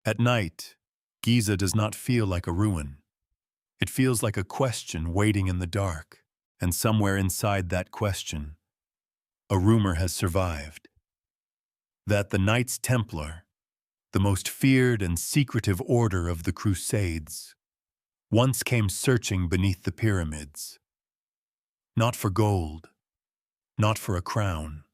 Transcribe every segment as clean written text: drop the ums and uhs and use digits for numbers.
At night, Giza does not feel like a ruin. It feels like a question waiting in the dark, and somewhere inside that question, a rumor has survived. That the Knights Templar, the most feared and secretive order of the Crusades, once came searching beneath the pyramids. Not for gold, not for a crown,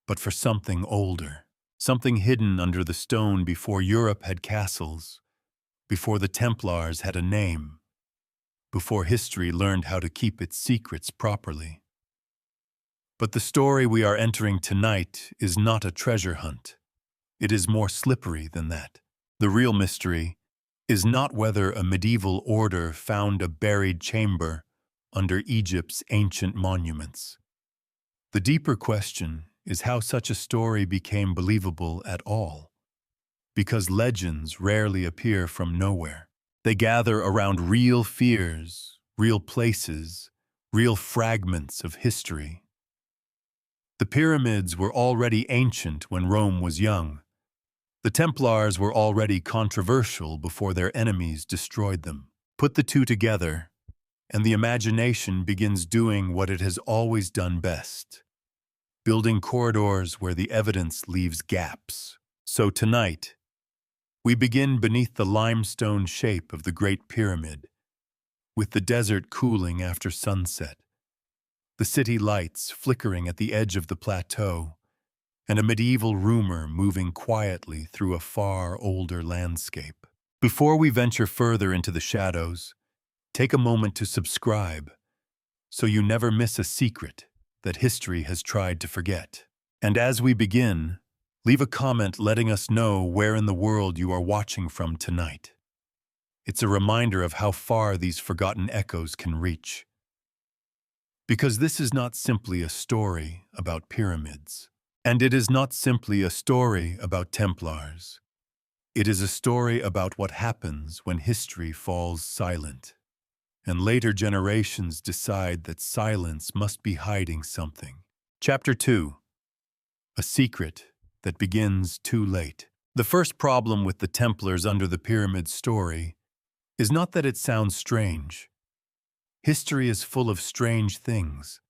but for something older, something hidden under the stone before Europe had castles, before the Templars had a name, before history learned how to keep its secrets properly. But the story we are entering tonight is not a treasure hunt. It is more slippery than that. The real mystery is not whether a medieval order found a buried chamber under Egypt's ancient monuments. The deeper question is how such a story became believable at all. Because legends rarely appear from nowhere. They gather around real fears, real places, real fragments of history. The pyramids were already ancient when Rome was young. The Templars were already controversial before their enemies destroyed them. Put the two together, and the imagination begins doing what it has always done best, building corridors where the evidence leaves gaps. So tonight, we begin beneath the limestone shape of the Great Pyramid, with the desert cooling after sunset, the city lights flickering at the edge of the plateau, and a medieval rumor moving quietly through a far older landscape. Before we venture further into the shadows, take a moment to subscribe so you never miss a secret that history has tried to forget. And as we begin, leave a comment letting us know where in the world you are watching from tonight. It's a reminder of how far these forgotten echoes can reach. Because this is not simply a story about pyramids, and it is not simply a story about Templars. It is a story about what happens when history falls silent, and later generations decide that silence must be hiding something. Chapter 2. A secret that begins too late. The first problem with the Templars under the pyramid story is not that it sounds strange. History is full of strange things.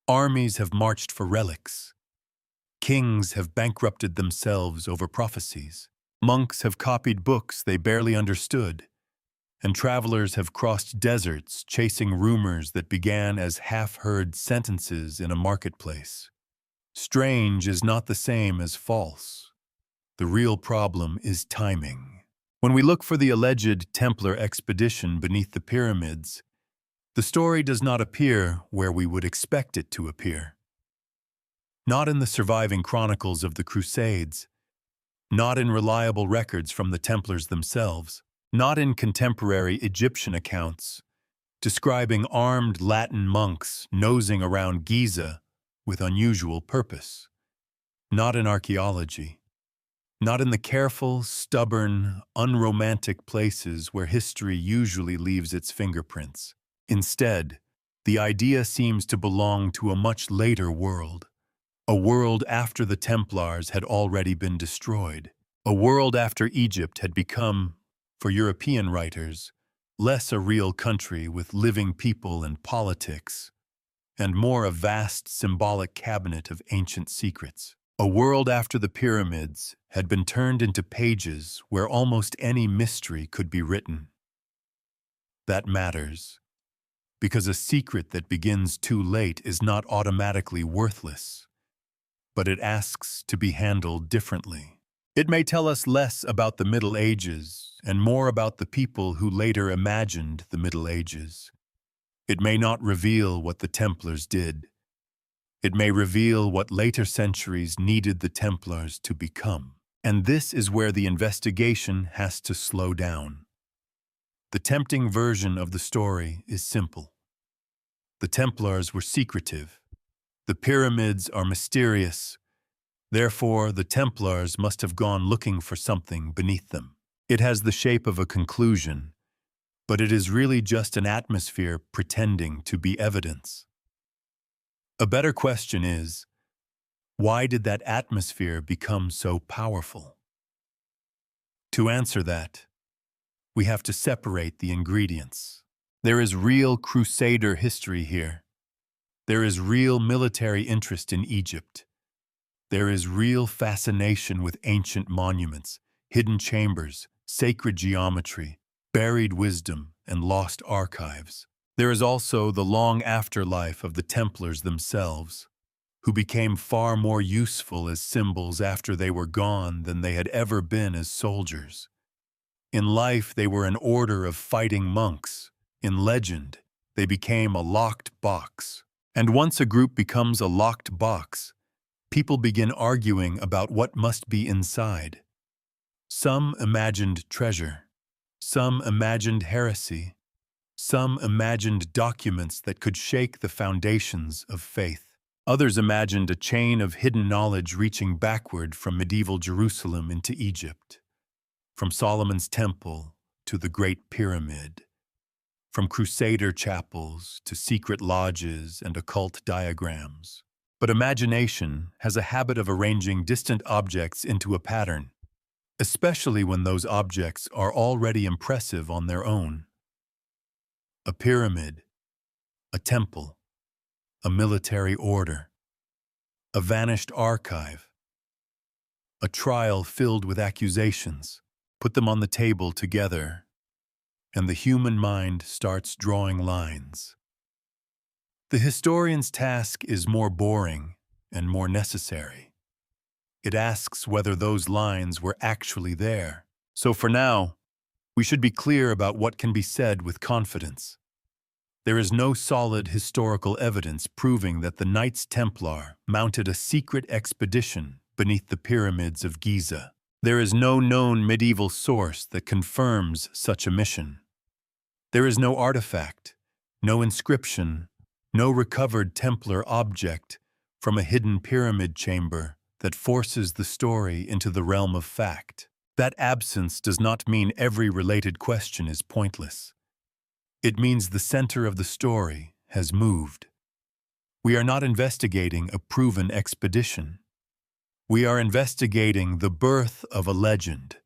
Armies have marched for relics. Kings have bankrupted themselves over prophecies. Monks have copied books they barely understood. And travelers have crossed deserts chasing rumors that began as half-heard sentences in a marketplace. Strange is not the same as false. The real problem is timing. When we look for the alleged Templar expedition beneath the pyramids, the story does not appear where we would expect it to appear. Not in the surviving chronicles of the Crusades, not in reliable records from the Templars themselves, not in contemporary Egyptian accounts, describing armed Latin monks nosing around Giza with unusual purpose, not in archaeology, not in the careful, stubborn, unromantic places where history usually leaves its fingerprints. Instead, the idea seems to belong to a much later world, a world after the Templars had already been destroyed, a world after Egypt had become, for European writers, less a real country with living people and politics, and more a vast symbolic cabinet of ancient secrets. A world after the pyramids had been turned into pages where almost any mystery could be written. That matters, because a secret that begins too late is not automatically worthless, but it asks to be handled differently. It may tell us less about the Middle Ages and more about the people who later imagined the Middle Ages. It may not reveal what the Templars did. It may reveal what later centuries needed the Templars to become. And this is where the investigation has to slow down. The tempting version of the story is simple. The Templars were secretive. The pyramids are mysterious. Therefore, the Templars must have gone looking for something beneath them. It has the shape of a conclusion, but it is really just an atmosphere pretending to be evidence. A better question is, why did that atmosphere become so powerful? To answer that, we have to separate the ingredients. There is real crusader history here. There is real military interest in Egypt. There is real fascination with ancient monuments, hidden chambers, sacred geometry, buried wisdom, and lost archives. There is also the long afterlife of the Templars themselves, who became far more useful as symbols after they were gone than they had ever been as soldiers. In life, they were an order of fighting monks. In legend, they became a locked box. And once a group becomes a locked box, people begin arguing about what must be inside. Some imagined treasure. Some imagined heresy. Some imagined documents that could shake the foundations of faith. Others imagined a chain of hidden knowledge reaching backward from medieval Jerusalem into Egypt, from Solomon's Temple to the Great Pyramid, from crusader chapels to secret lodges and occult diagrams. But imagination has a habit of arranging distant objects into a pattern, especially when those objects are already impressive on their own. A pyramid, a temple, a military order, a vanished archive, a trial filled with accusations. Put them on the table together, and the human mind starts drawing lines. The historian's task is more boring and more necessary. It asks whether those lines were actually there. So for now, we should be clear about what can be said with confidence. There is no solid historical evidence proving that the Knights Templar mounted a secret expedition beneath the pyramids of Giza. There is no known medieval source that confirms such a mission. There is no artifact, no inscription, no recovered Templar object from a hidden pyramid chamber that forces the story into the realm of fact. That absence does not mean every related question is pointless. It means the center of the story has moved. We are not investigating a proven expedition. We are investigating the birth of a legend.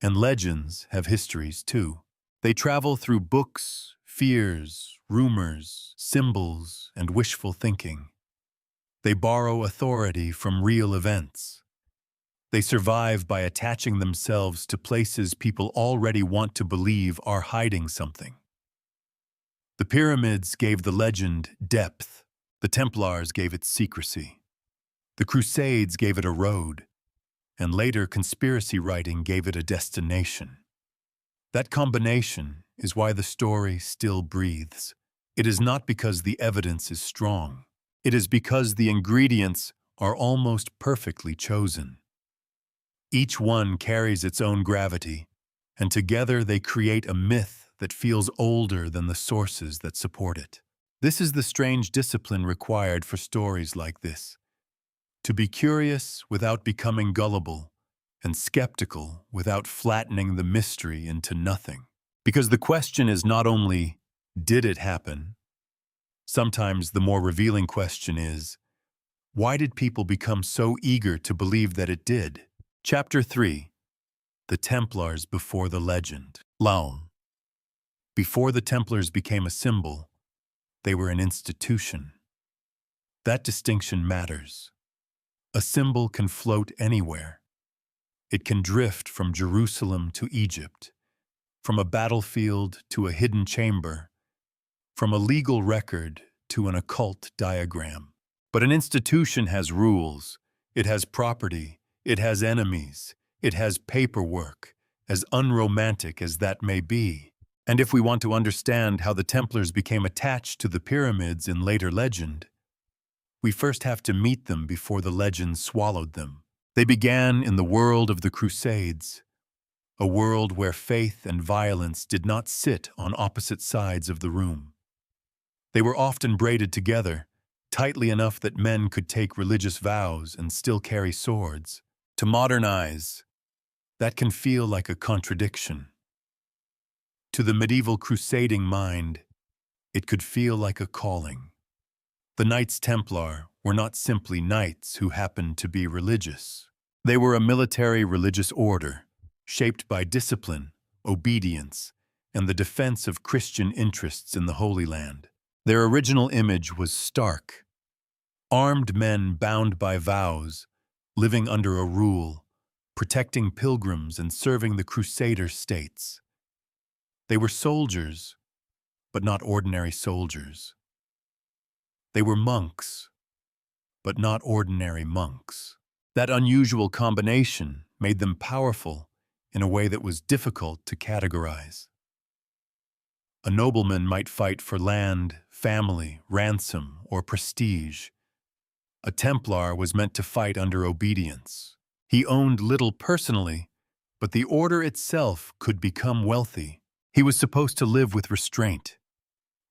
And legends have histories too. They travel through books, fears, rumors, symbols, and wishful thinking. They borrow authority from real events. They survive by attaching themselves to places people already want to believe are hiding something. The pyramids gave the legend depth. The Templars gave it secrecy. The Crusades gave it a road, and later conspiracy writing gave it a destination. That combination is why the story still breathes. It is not because the evidence is strong. It is because the ingredients are almost perfectly chosen. Each one carries its own gravity, and together they create a myth that feels older than the sources that support it. This is the strange discipline required for stories like this. To be curious without becoming gullible, and skeptical without flattening the mystery into nothing. Because the question is not only, did it happen? Sometimes the more revealing question is, why did people become so eager to believe that it did? Chapter 3. The Templars before the legend. Laon. Before the Templars became a symbol, they were an institution. That distinction matters. A symbol can float anywhere. It can drift from Jerusalem to Egypt, from a battlefield to a hidden chamber, from a legal record to an occult diagram. But an institution has rules, it has property, it has enemies, it has paperwork, as unromantic as that may be. And if we want to understand how the Templars became attached to the pyramids in later legend, we first have to meet them before the legend swallowed them. They began in the world of the Crusades, a world where faith and violence did not sit on opposite sides of the room. They were often braided together, tightly enough that men could take religious vows and still carry swords. To modernize, that can feel like a contradiction. To the medieval crusading mind, it could feel like a calling. The Knights Templar were not simply knights who happened to be religious. They were a military religious order, shaped by discipline, obedience, and the defense of Christian interests in the Holy Land. Their original image was stark. Armed men bound by vows, living under a rule, protecting pilgrims and serving the crusader states. They were soldiers, but not ordinary soldiers. They were monks, but not ordinary monks. That unusual combination made them powerful in a way that was difficult to categorize. A nobleman might fight for land, family, ransom, or prestige. A Templar was meant to fight under obedience. He owned little personally, but the order itself could become wealthy. He was supposed to live with restraint.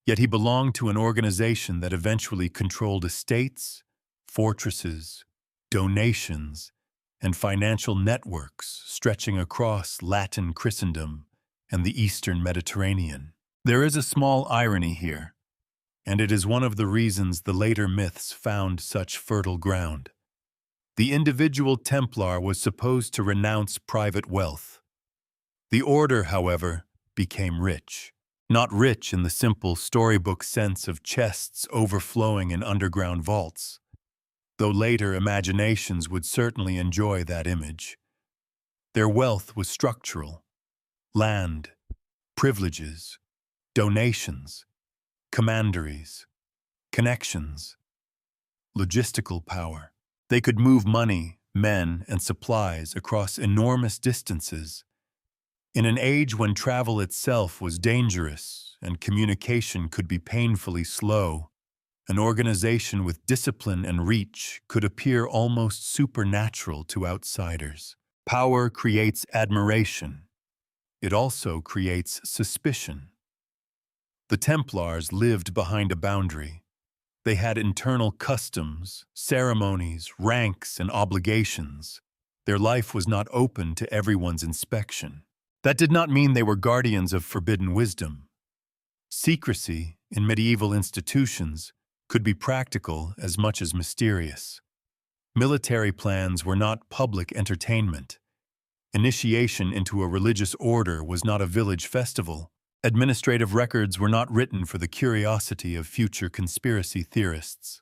Yet he belonged to an organization that eventually controlled estates, fortresses, donations, and financial networks stretching across Latin Christendom and the Eastern Mediterranean. There is a small irony here, and it is one of the reasons the later myths found such fertile ground. The individual Templar was supposed to renounce private wealth. The order, however, became rich. Not rich in the simple storybook sense of chests overflowing in underground vaults, though later imaginations would certainly enjoy that image. Their wealth was structural: land, privileges, donations, commanderies, connections, logistical power. They could move money, men, and supplies across enormous distances. In an age when travel itself was dangerous and communication could be painfully slow, an organization with discipline and reach could appear almost supernatural to outsiders. Power creates admiration. It also creates suspicion. The Templars lived behind a boundary. They had internal customs, ceremonies, ranks, and obligations. Their life was not open to everyone's inspection. That did not mean they were guardians of forbidden wisdom. Secrecy in medieval institutions could be practical as much as mysterious. Military plans were not public entertainment. Initiation into a religious order was not a village festival. Administrative records were not written for the curiosity of future conspiracy theorists.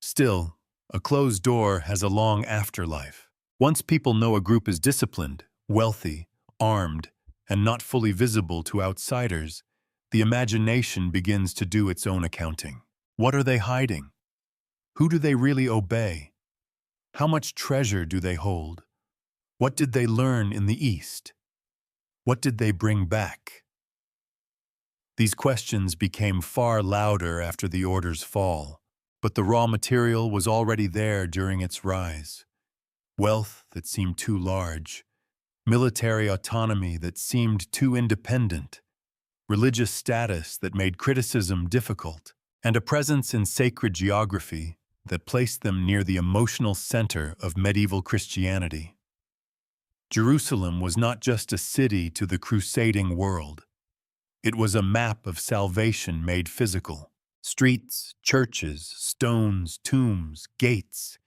Still, a closed door has a long afterlife. Once people know a group is disciplined, wealthy, armed, and not fully visible to outsiders, the imagination begins to do its own accounting. What are they hiding? Who do they really obey? How much treasure do they hold? What did they learn in the East? What did they bring back? These questions became far louder after the order's fall, but the raw material was already there during its rise. Wealth that seemed too large, military autonomy that seemed too independent, religious status that made criticism difficult, and a presence in sacred geography that placed them near the emotional center of medieval Christianity. Jerusalem was not just a city to the crusading world. It was a map of salvation made physical. Streets, churches, stones, tombs, gates,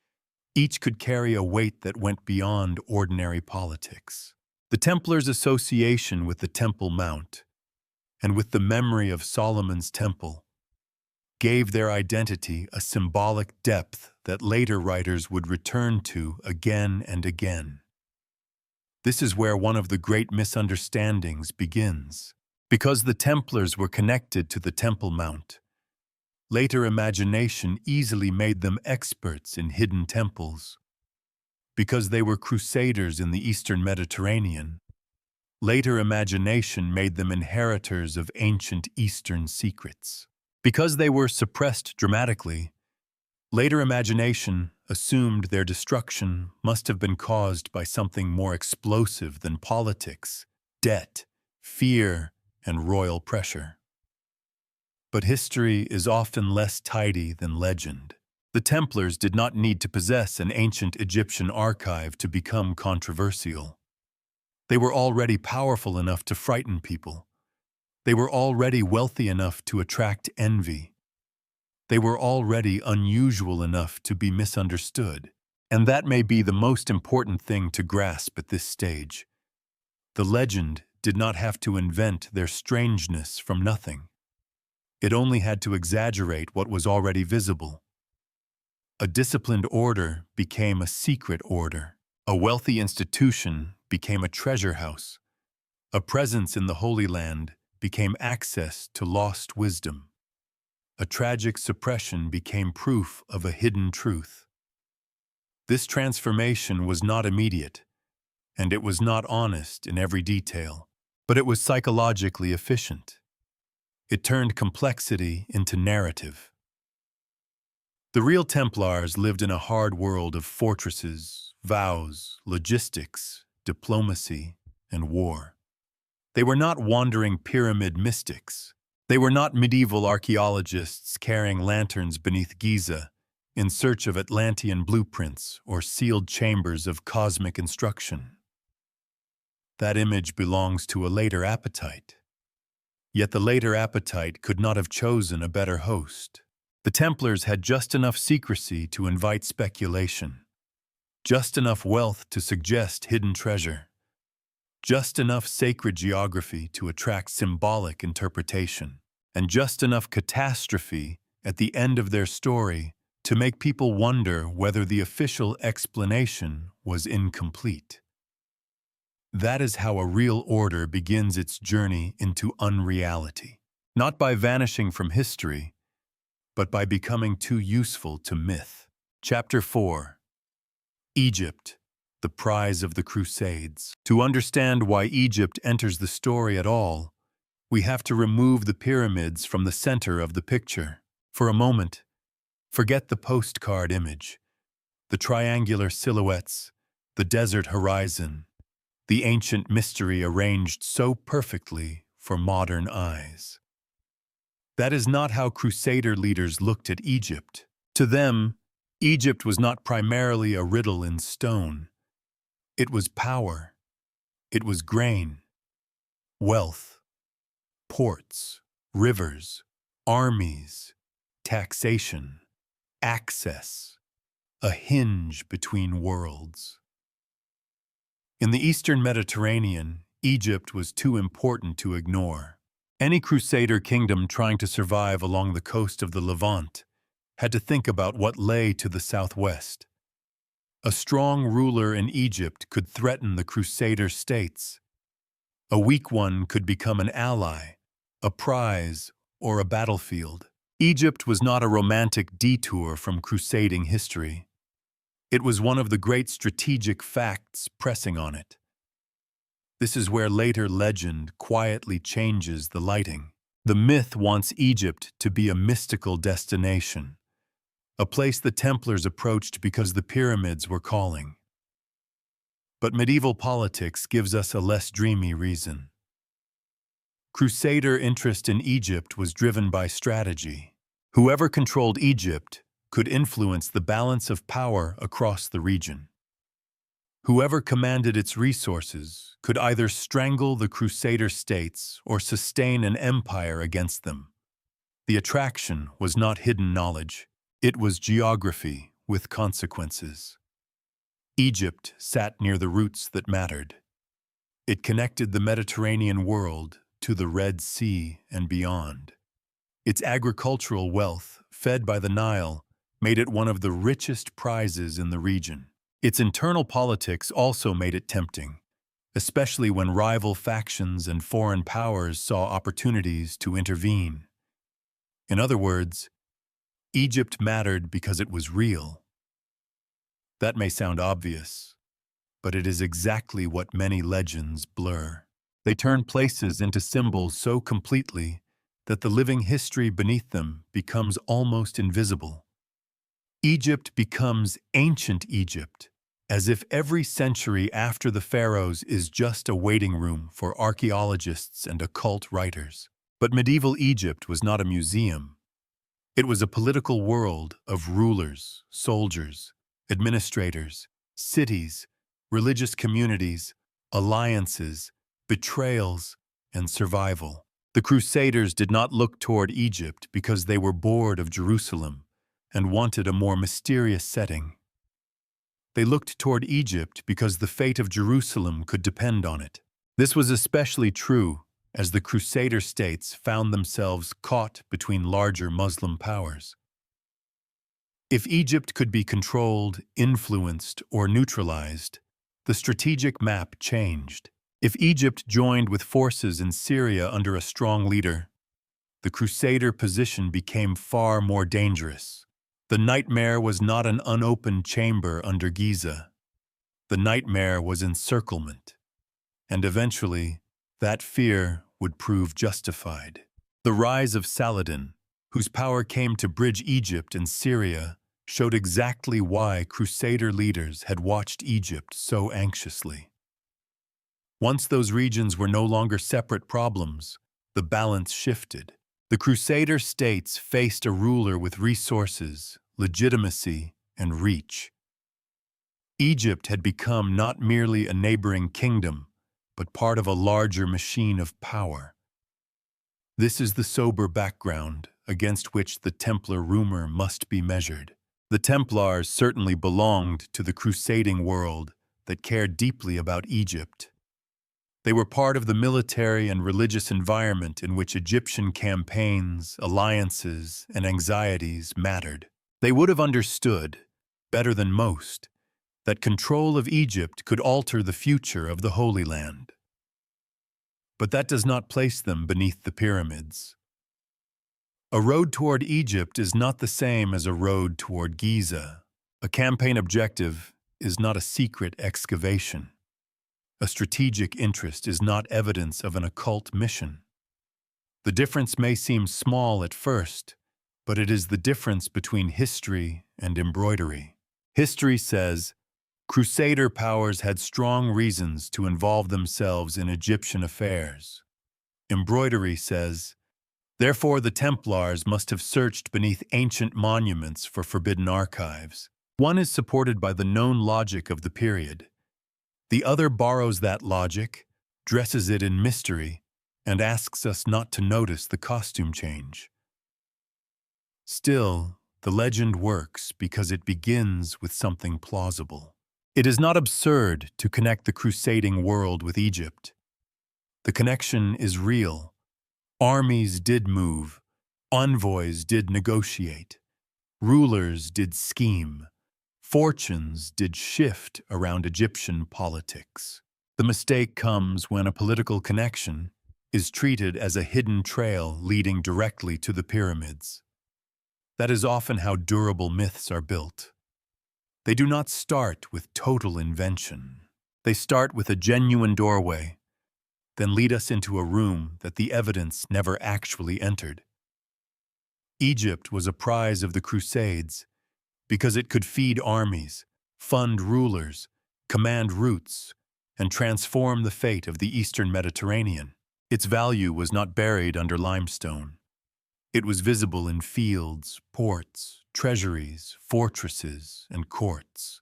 each could carry a weight that went beyond ordinary politics. The Templars' association with the Temple Mount, and with the memory of Solomon's Temple, gave their identity a symbolic depth that later writers would return to again and again. This is where one of the great misunderstandings begins. Because the Templars were connected to the Temple Mount, later imagination easily made them experts in hidden temples. Because they were crusaders in the Eastern Mediterranean, later imagination made them inheritors of ancient Eastern secrets. Because they were suppressed dramatically, later imagination assumed their destruction must have been caused by something more explosive than politics, debt, fear, and royal pressure. But history is often less tidy than legend. The Templars did not need to possess an ancient Egyptian archive to become controversial. They were already powerful enough to frighten people. They were already wealthy enough to attract envy. They were already unusual enough to be misunderstood. And that may be the most important thing to grasp at this stage. The legend did not have to invent their strangeness from nothing. It only had to exaggerate what was already visible. A disciplined order became a secret order. A wealthy institution became a treasure house. A presence in the Holy Land became access to lost wisdom. A tragic suppression became proof of a hidden truth. This transformation was not immediate, and it was not honest in every detail, but it was psychologically efficient. It turned complexity into narrative. The real Templars lived in a hard world of fortresses, vows, logistics, diplomacy, and war. They were not wandering pyramid mystics. They were not medieval archaeologists carrying lanterns beneath Giza in search of Atlantean blueprints or sealed chambers of cosmic instruction. That image belongs to a later appetite. Yet the later appetite could not have chosen a better host. The Templars had just enough secrecy to invite speculation, just enough wealth to suggest hidden treasure, just enough sacred geography to attract symbolic interpretation, and just enough catastrophe at the end of their story to make people wonder whether the official explanation was incomplete. That is how a real order begins its journey into unreality, not by vanishing from history, but by becoming too useful to myth. Chapter 4. Egypt, the prize of the Crusades. To understand why Egypt enters the story at all, we have to remove the pyramids from the center of the picture. For a moment, forget the postcard image, the triangular silhouettes, the desert horizon, the ancient mystery arranged so perfectly for modern eyes. That is not how Crusader leaders looked at Egypt. To them, Egypt was not primarily a riddle in stone. It was power. It was grain, wealth, ports, rivers, armies, taxation, access, a hinge between worlds. In the Eastern Mediterranean, Egypt was too important to ignore. Any Crusader kingdom trying to survive along the coast of the Levant had to think about what lay to the southwest. A strong ruler in Egypt could threaten the Crusader states. A weak one could become an ally, a prize, or a battlefield. Egypt was not a romantic detour from crusading history. It was one of the great strategic facts pressing on it. This is where later legend quietly changes the lighting. The myth wants Egypt to be a mystical destination, a place the Templars approached because the pyramids were calling. But medieval politics gives us a less dreamy reason. Crusader interest in Egypt was driven by strategy. Whoever controlled Egypt could influence the balance of power across the region. Whoever commanded its resources could either strangle the Crusader states or sustain an empire against them. The attraction was not hidden knowledge. It was geography with consequences. Egypt sat near the roots that mattered. It connected the Mediterranean world to the Red Sea and beyond. Its agricultural wealth, fed by the Nile, made it one of the richest prizes in the region. Its internal politics also made it tempting, especially when rival factions and foreign powers saw opportunities to intervene. In other words, Egypt mattered because it was real. That may sound obvious, but it is exactly what many legends blur. They turn places into symbols so completely that the living history beneath them becomes almost invisible. Egypt becomes ancient Egypt, as if every century after the pharaohs is just a waiting room for archaeologists and occult writers. But medieval Egypt was not a museum. It was a political world of rulers, soldiers, administrators, cities, religious communities, alliances, betrayals, and survival. The Crusaders did not look toward Egypt because they were bored of Jerusalem and wanted a more mysterious setting. They looked toward Egypt because the fate of Jerusalem could depend on it. This was especially true as the crusader states found themselves caught between larger Muslim powers. If Egypt could be controlled, influenced, or neutralized, the strategic map changed. If Egypt joined with forces in Syria under a strong leader, the crusader position became far more dangerous. The nightmare was not an unopened chamber under Giza. The nightmare was encirclement, and eventually, that fear would prove justified. The rise of Saladin, whose power came to bridge Egypt and Syria, showed exactly why crusader leaders had watched Egypt so anxiously. Once those regions were no longer separate problems, the balance shifted. The crusader states faced a ruler with resources, legitimacy, and reach. Egypt had become not merely a neighboring kingdom, but part of a larger machine of power. This is the sober background against which the Templar rumor must be measured. The Templars certainly belonged to the crusading world that cared deeply about Egypt. They were part of the military and religious environment in which Egyptian campaigns, alliances, and anxieties mattered. They would have understood, better than most, that control of Egypt could alter the future of the Holy Land. But that does not place them beneath the pyramids. A road toward Egypt is not the same as a road toward Giza. A campaign objective is not a secret excavation. A strategic interest is not evidence of an occult mission. The difference may seem small at first, but it is the difference between history and embroidery. History says, crusader powers had strong reasons to involve themselves in Egyptian affairs. Embroidery says, therefore the Templars must have searched beneath ancient monuments for forbidden archives. One is supported by the known logic of the period. The other borrows that logic, dresses it in mystery, and asks us not to notice the costume change. Still, the legend works because it begins with something plausible. It is not absurd to connect the crusading world with Egypt. The connection is real. Armies did move, envoys did negotiate, rulers did scheme, fortunes did shift around Egyptian politics. The mistake comes when a political connection is treated as a hidden trail leading directly to the pyramids. That is often how durable myths are built. They do not start with total invention. They start with a genuine doorway, then lead us into a room that the evidence never actually entered. Egypt was a prize of the Crusades because it could feed armies, fund rulers, command routes, and transform the fate of the Eastern Mediterranean. Its value was not buried under limestone. It was visible in fields, ports, treasuries, fortresses, and courts.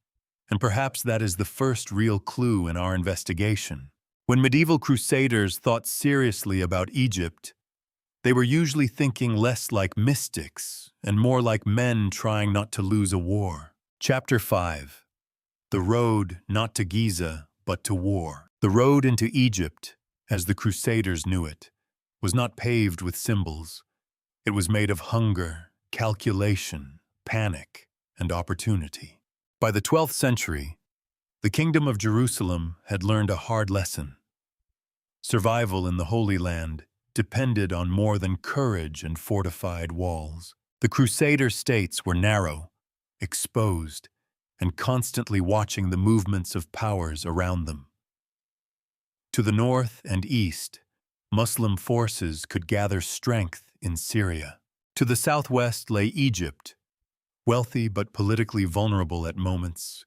And perhaps that is the first real clue in our investigation. When medieval crusaders thought seriously about Egypt, they were usually thinking less like mystics and more like men trying not to lose a war. Chapter 5. The road not to Giza, but to war. The road into Egypt, as the crusaders knew it, was not paved with symbols. It was made of hunger, calculation, panic, and opportunity. By the 12th century, the Kingdom of Jerusalem had learned a hard lesson. Survival in the Holy Land depended on more than courage and fortified walls. The crusader states were narrow, exposed, and constantly watching the movements of powers around them. To the north and east, Muslim forces could gather strength in Syria. To the southwest lay Egypt, wealthy but politically vulnerable at moments,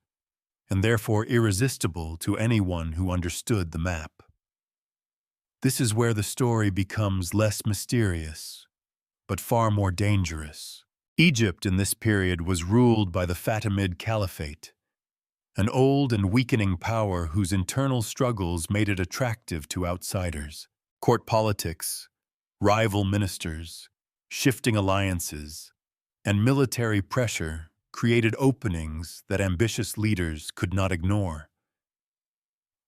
and therefore irresistible to anyone who understood the map. This is where the story becomes less mysterious, but far more dangerous. Egypt in this period was ruled by the Fatimid Caliphate, an old and weakening power whose internal struggles made it attractive to outsiders. Court politics, rival ministers, shifting alliances, and military pressure created openings that ambitious leaders could not ignore.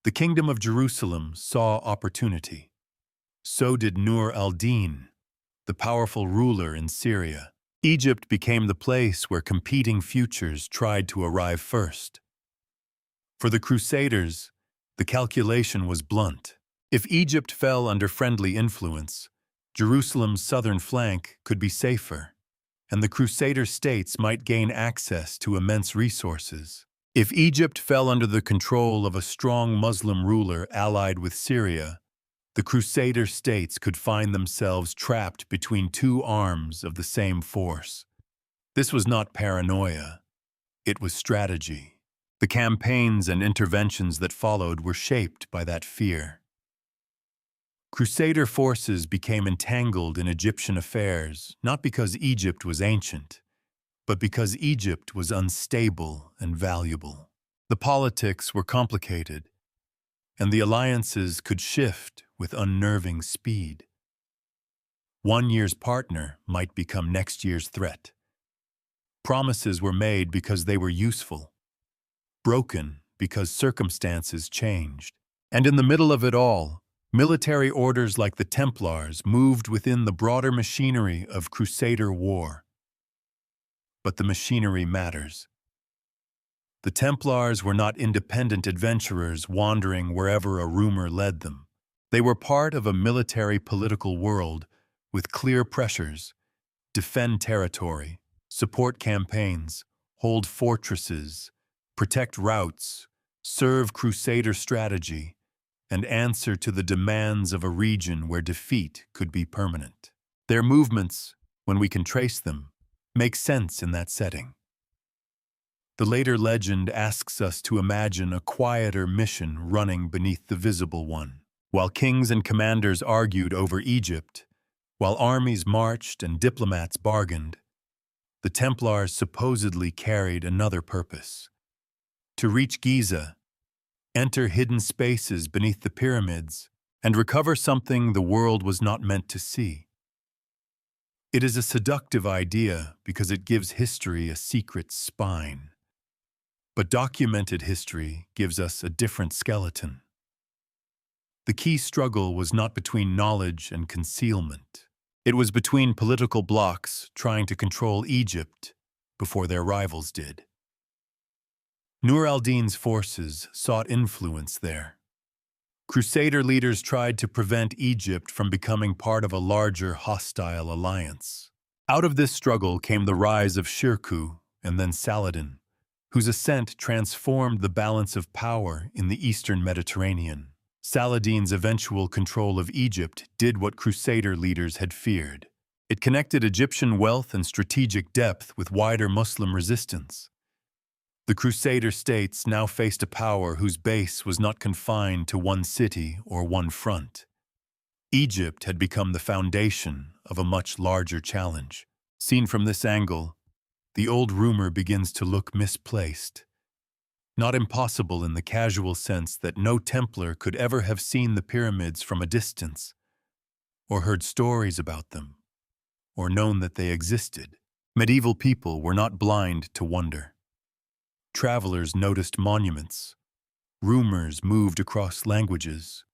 The kingdom of Jerusalem saw opportunity. So did Nur al-Din, the powerful ruler in Syria. Egypt became the place where competing futures tried to arrive first. For the Crusaders, the calculation was blunt. If Egypt fell under friendly influence, Jerusalem's southern flank could be safer, and the Crusader states might gain access to immense resources. If Egypt fell under the control of a strong Muslim ruler allied with Syria, the Crusader states could find themselves trapped between two arms of the same force. This was not paranoia, it was strategy. The campaigns and interventions that followed were shaped by that fear. Crusader forces became entangled in Egyptian affairs, not because Egypt was ancient, but because Egypt was unstable and valuable. The politics were complicated, and the alliances could shift with unnerving speed. One year's partner might become next year's threat. Promises were made because they were useful, broken because circumstances changed. And in the middle of it all, military orders like the Templars moved within the broader machinery of Crusader war. But the machinery matters. The Templars were not independent adventurers wandering wherever a rumor led them. They were part of a military-political world with clear pressures: defend territory, support campaigns, hold fortresses, protect routes, serve Crusader strategy, and answer to the demands of a region where defeat could be permanent. Their movements, when we can trace them, make sense in that setting. The later legend asks us to imagine a quieter mission running beneath the visible one. While kings and commanders argued over Egypt, while armies marched and diplomats bargained, the Templars supposedly carried another purpose: to reach Giza, enter hidden spaces beneath the pyramids, and recover something the world was not meant to see. It is a seductive idea because it gives history a secret spine. But documented history gives us a different skeleton. The key struggle was not between knowledge and concealment. It was between political blocs trying to control Egypt before their rivals did. Nur al-Din's forces sought influence there. Crusader leaders tried to prevent Egypt from becoming part of a larger hostile alliance. Out of this struggle came the rise of Shirkuh and then Saladin, whose ascent transformed the balance of power in the eastern Mediterranean. Saladin's eventual control of Egypt did what Crusader leaders had feared. It connected Egyptian wealth and strategic depth with wider Muslim resistance. The Crusader states now faced a power whose base was not confined to one city or one front. Egypt had become the foundation of a much larger challenge. Seen from this angle, the old rumor begins to look misplaced. Not impossible in the casual sense that no Templar could ever have seen the pyramids from a distance, or heard stories about them, or known that they existed. Medieval people were not blind to wonder. Travelers noticed monuments. Rumors moved across languages.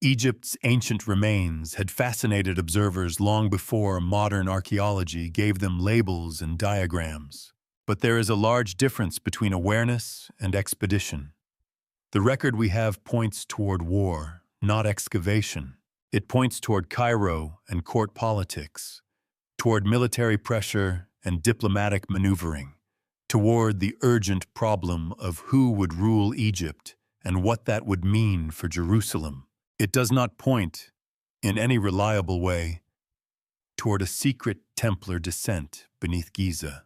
Egypt's ancient remains had fascinated observers long before modern archaeology gave them labels and diagrams. But there is a large difference between awareness and expedition. The record we have points toward war, not excavation. It points toward Cairo and court politics, toward military pressure and diplomatic maneuvering, toward the urgent problem of who would rule Egypt and what that would mean for Jerusalem. It does not point, in any reliable way, toward a secret Templar descent beneath Giza.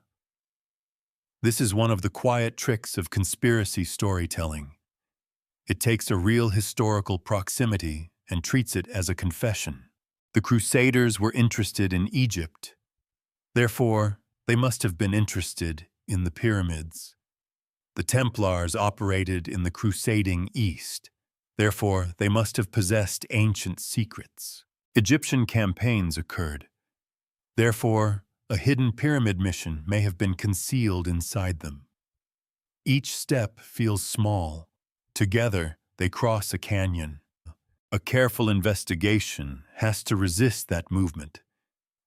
This is one of the quiet tricks of conspiracy storytelling. It takes a real historical proximity and treats it as a confession. The Crusaders were interested in Egypt. Therefore, they must have been interested in the pyramids. The Templars operated in the crusading East. Therefore, they must have possessed ancient secrets. Egyptian campaigns occurred. Therefore, a hidden pyramid mission may have been concealed inside them. Each step feels small. Together, they cross a canyon. A careful investigation has to resist that movement,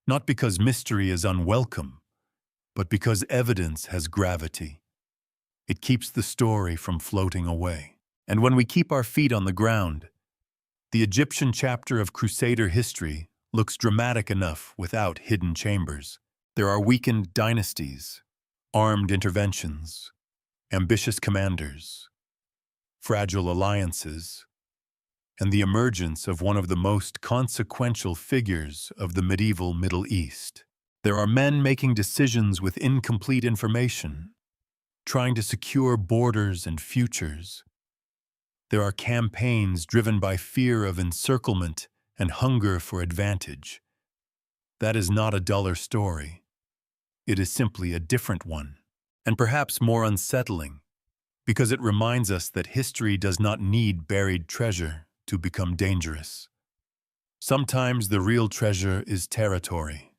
not because mystery is unwelcome, but because evidence has gravity. It keeps the story from floating away. And when we keep our feet on the ground, the Egyptian chapter of Crusader history looks dramatic enough without hidden chambers. There are weakened dynasties, armed interventions, ambitious commanders, fragile alliances, and the emergence of one of the most consequential figures of the medieval Middle East. There are men making decisions with incomplete information, trying to secure borders and futures. There are campaigns driven by fear of encirclement and hunger for advantage. That is not a duller story. It is simply a different one, and perhaps more unsettling, because it reminds us that history does not need buried treasure to become dangerous. Sometimes the real treasure is territory.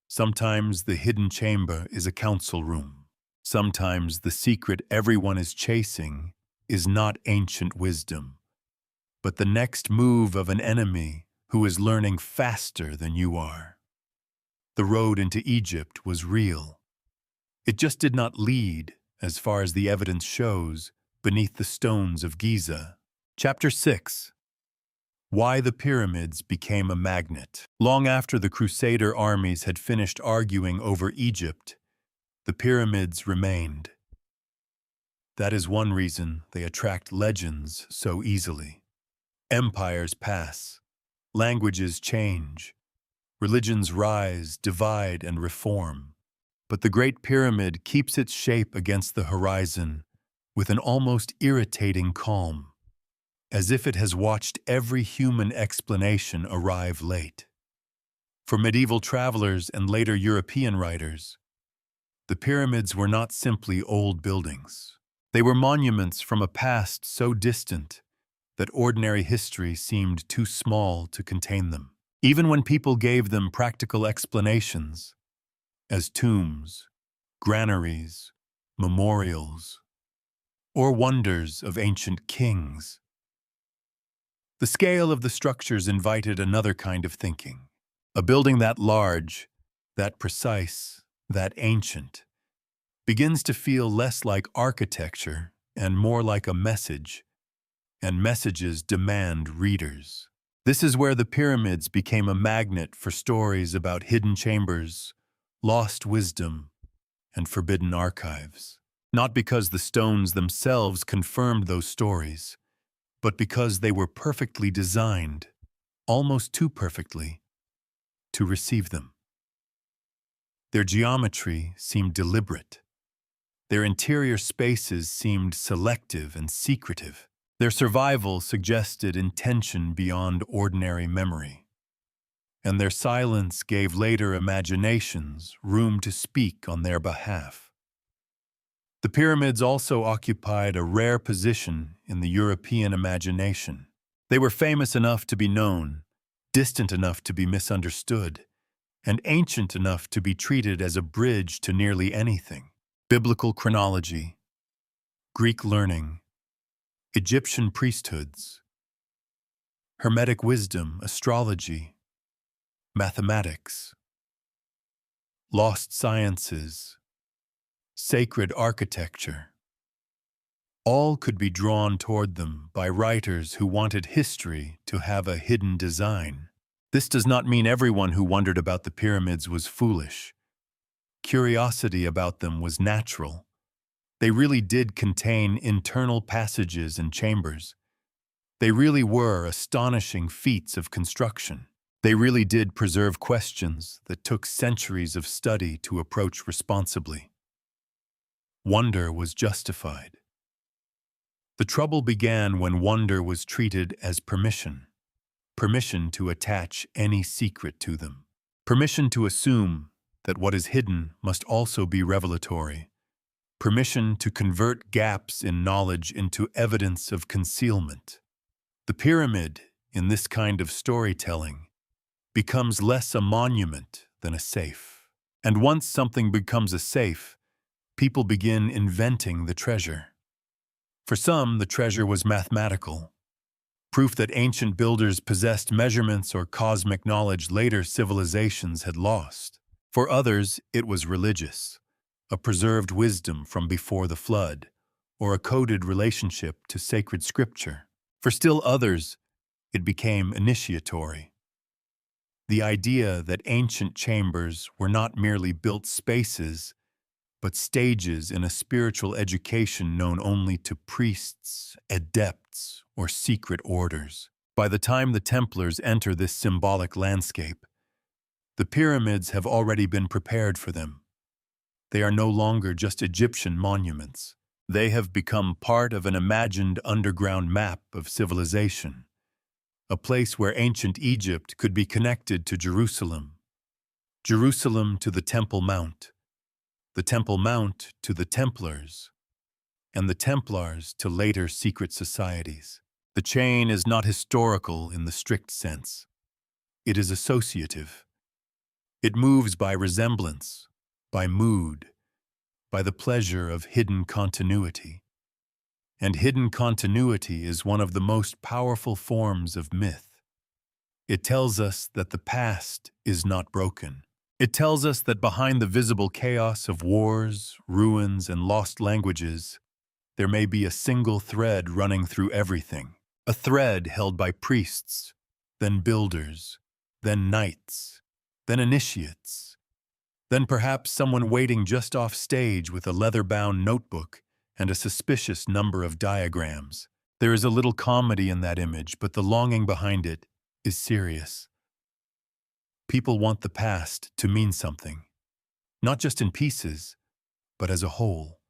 Sometimes the hidden chamber is a council room. Sometimes the secret everyone is chasing is not ancient wisdom, but the next move of an enemy who is learning faster than you are. The road into Egypt was real. It just did not lead, as far as the evidence shows, beneath the stones of Giza. Chapter 6. Why the Pyramids Became a Magnet. Long after the Crusader armies had finished arguing over Egypt, the pyramids remained. That is one reason they attract legends so easily. Empires pass, languages change, religions rise, divide, and reform. But the Great Pyramid keeps its shape against the horizon with an almost irritating calm, as if it has watched every human explanation arrive late. For medieval travelers and later European writers, the pyramids were not simply old buildings. They were monuments from a past so distant that ordinary history seemed too small to contain them. Even when people gave them practical explanations, as tombs, granaries, memorials, or wonders of ancient kings, the scale of the structures invited another kind of thinking. A building that large, that precise, that ancient, begins to feel less like architecture and more like a message, and messages demand readers. This is where the pyramids became a magnet for stories about hidden chambers, lost wisdom, and forbidden archives. Not because the stones themselves confirmed those stories, but because they were perfectly designed, almost too perfectly, to receive them. Their geometry seemed deliberate. Their interior spaces seemed selective and secretive. Their survival suggested intention beyond ordinary memory. And their silence gave later imaginations room to speak on their behalf. The pyramids also occupied a rare position in the European imagination. They were famous enough to be known, distant enough to be misunderstood, and ancient enough to be treated as a bridge to nearly anything. Biblical chronology, Greek learning, Egyptian priesthoods, Hermetic wisdom, astrology, mathematics, lost sciences, sacred architecture. All could be drawn toward them by writers who wanted history to have a hidden design. This does not mean everyone who wondered about the pyramids was foolish. Curiosity about them was natural. They really did contain internal passages and chambers. They really were astonishing feats of construction. They really did preserve questions that took centuries of study to approach responsibly. Wonder was justified. The trouble began when wonder was treated as permission to attach any secret to them, permission to assume that what is hidden must also be revelatory, permission to convert gaps in knowledge into evidence of concealment. The pyramid, in this kind of storytelling, becomes less a monument than a safe. And once something becomes a safe, people begin inventing the treasure. For some, the treasure was mathematical, proof that ancient builders possessed measurements or cosmic knowledge later civilizations had lost. For others, it was religious, a preserved wisdom from before the flood, or a coded relationship to sacred scripture. For still others, it became initiatory. The idea that ancient chambers were not merely built spaces, but stages in a spiritual education known only to priests, adepts, or secret orders. By the time the Templars enter this symbolic landscape, the pyramids have already been prepared for them. They are no longer just Egyptian monuments. They have become part of an imagined underground map of civilization, a place where ancient Egypt could be connected to Jerusalem, Jerusalem to the Temple Mount, the Temple Mount to the Templars, and the Templars to later secret societies. The chain is not historical in the strict sense. It is associative. It moves by resemblance, by mood, by the pleasure of hidden continuity. And hidden continuity is one of the most powerful forms of myth. It tells us that the past is not broken. It tells us that behind the visible chaos of wars, ruins, and lost languages, there may be a single thread running through everything. A thread held by priests, then builders, then knights, then initiates, then perhaps someone waiting just off stage with a leather-bound notebook and a suspicious number of diagrams. There is a little comedy in that image, but the longing behind it is serious. People want the past to mean something, not just in pieces, but as a whole.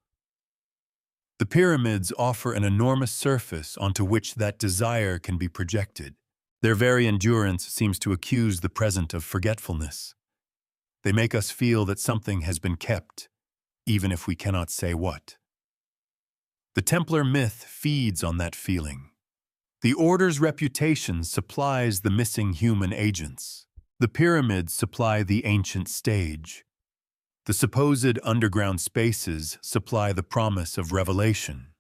The pyramids offer an enormous surface onto which that desire can be projected. Their very endurance seems to accuse the present of forgetfulness. They make us feel that something has been kept, even if we cannot say what. The Templar myth feeds on that feeling. The Order's reputation supplies the missing human agents. The pyramids supply the ancient stage. The supposed underground spaces supply the promise of revelation.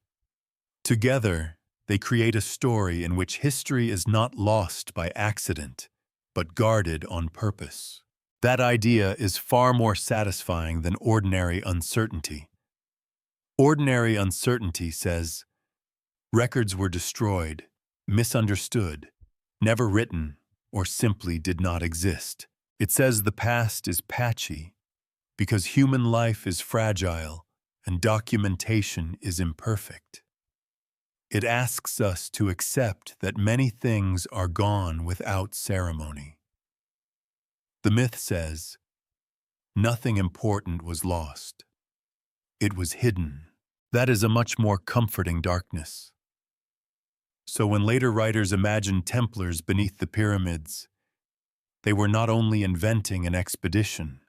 Together, they create a story in which history is not lost by accident, but guarded on purpose. That idea is far more satisfying than ordinary uncertainty. Ordinary uncertainty says, records were destroyed, misunderstood, never written, or simply did not exist. It says the past is patchy, because human life is fragile and documentation is imperfect. It asks us to accept that many things are gone without ceremony. The myth says, nothing important was lost. It was hidden. That is a much more comforting darkness. So when later writers imagined Templars beneath the pyramids, they were not only inventing an expedition,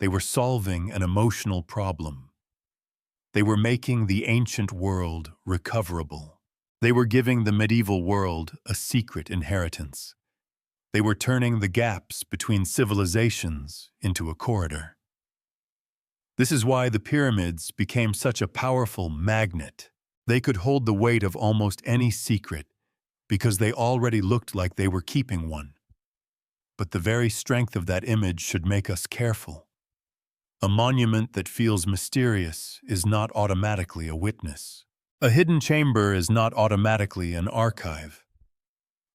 they were solving an emotional problem. They were making the ancient world recoverable. They were giving the medieval world a secret inheritance. They were turning the gaps between civilizations into a corridor. This is why the pyramids became such a powerful magnet. They could hold the weight of almost any secret because they already looked like they were keeping one. But the very strength of that image should make us careful. A monument that feels mysterious is not automatically a witness. A hidden chamber is not automatically an archive.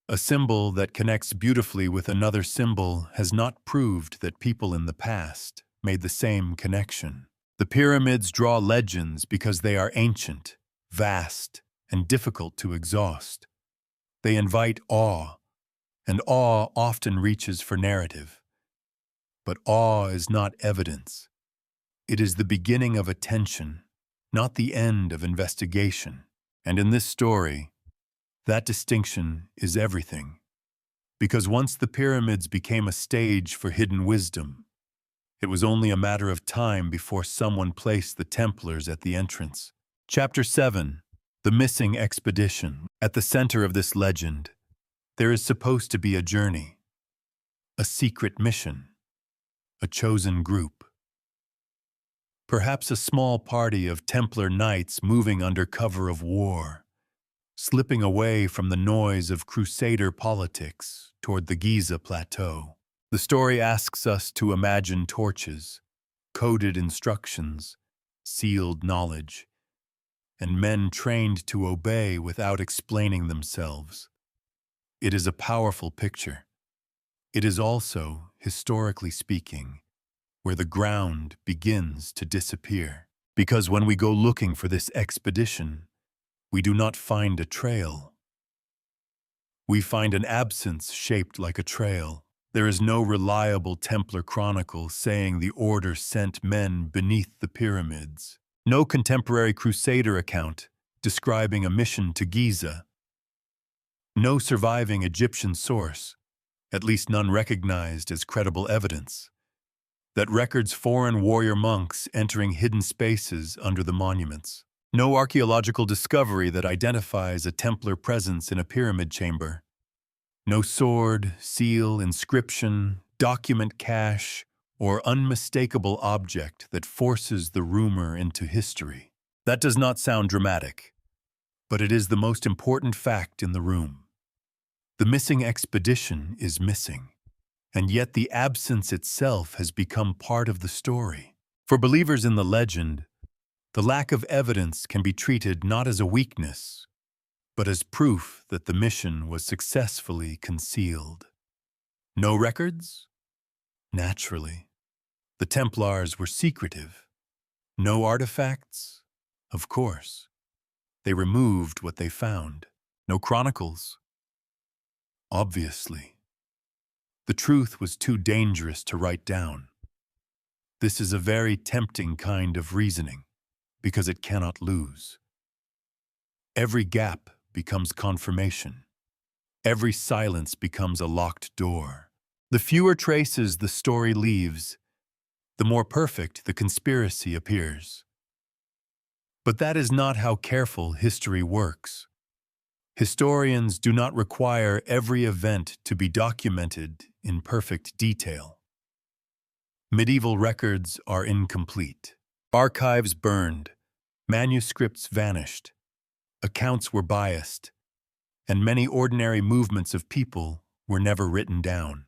A symbol that connects beautifully with another symbol has not proved that people in the past made the same connection. The pyramids draw legends because they are ancient, vast, and difficult to exhaust. They invite awe, and awe often reaches for narrative. But awe is not evidence. It is the beginning of attention, not the end of investigation. And in this story, that distinction is everything. Because once the pyramids became a stage for hidden wisdom, it was only a matter of time before someone placed the Templars at the entrance. Chapter 7. The Missing Expedition. At the center of this legend, there is supposed to be a journey, a secret mission, a chosen group. Perhaps a small party of Templar knights moving under cover of war, slipping away from the noise of crusader politics toward the Giza plateau. The story asks us to imagine torches, coded instructions, sealed knowledge, and men trained to obey without explaining themselves. It is a powerful picture. It is also, historically speaking, where the ground begins to disappear. Because when we go looking for this expedition, we do not find a trail. We find an absence shaped like a trail. There is no reliable Templar chronicle saying the order sent men beneath the pyramids. No contemporary crusader account describing a mission to Giza. No surviving Egyptian source, at least none recognized as credible evidence, that records foreign warrior monks entering hidden spaces under the monuments. No archaeological discovery that identifies a Templar presence in a pyramid chamber. No sword, seal, inscription, document cache, or unmistakable object that forces the rumor into history. That does not sound dramatic, but it is the most important fact in the room. The missing expedition is missing, and yet the absence itself has become part of the story. For believers in the legend, the lack of evidence can be treated not as a weakness, but as proof that the mission was successfully concealed. No records? Naturally. The Templars were secretive. No artifacts? Of course. They removed what they found. No chronicles? Obviously. The truth was too dangerous to write down. This is a very tempting kind of reasoning, because it cannot lose. Every gap becomes confirmation. Every silence becomes a locked door. The fewer traces the story leaves, the more perfect the conspiracy appears. But that is not how careful history works. Historians do not require every event to be documented in perfect detail. Medieval records are incomplete. Archives burned, manuscripts vanished, accounts were biased, and many ordinary movements of people were never written down.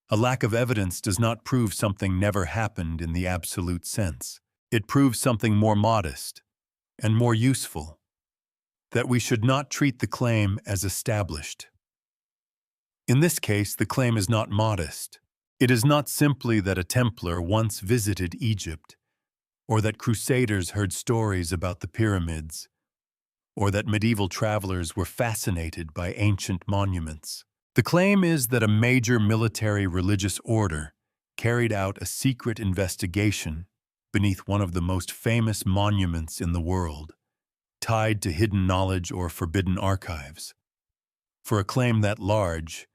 A lack of evidence does not prove something never happened in the absolute sense. It proves something more modest and more useful, that we should not treat the claim as established. In this case, the claim is not modest. It is not simply that a Templar once visited Egypt, or that crusaders heard stories about the pyramids, or that medieval travelers were fascinated by ancient monuments. The claim is that a major military religious order carried out a secret investigation beneath one of the most famous monuments in the world, tied to hidden knowledge or forbidden archives. For a claim that large,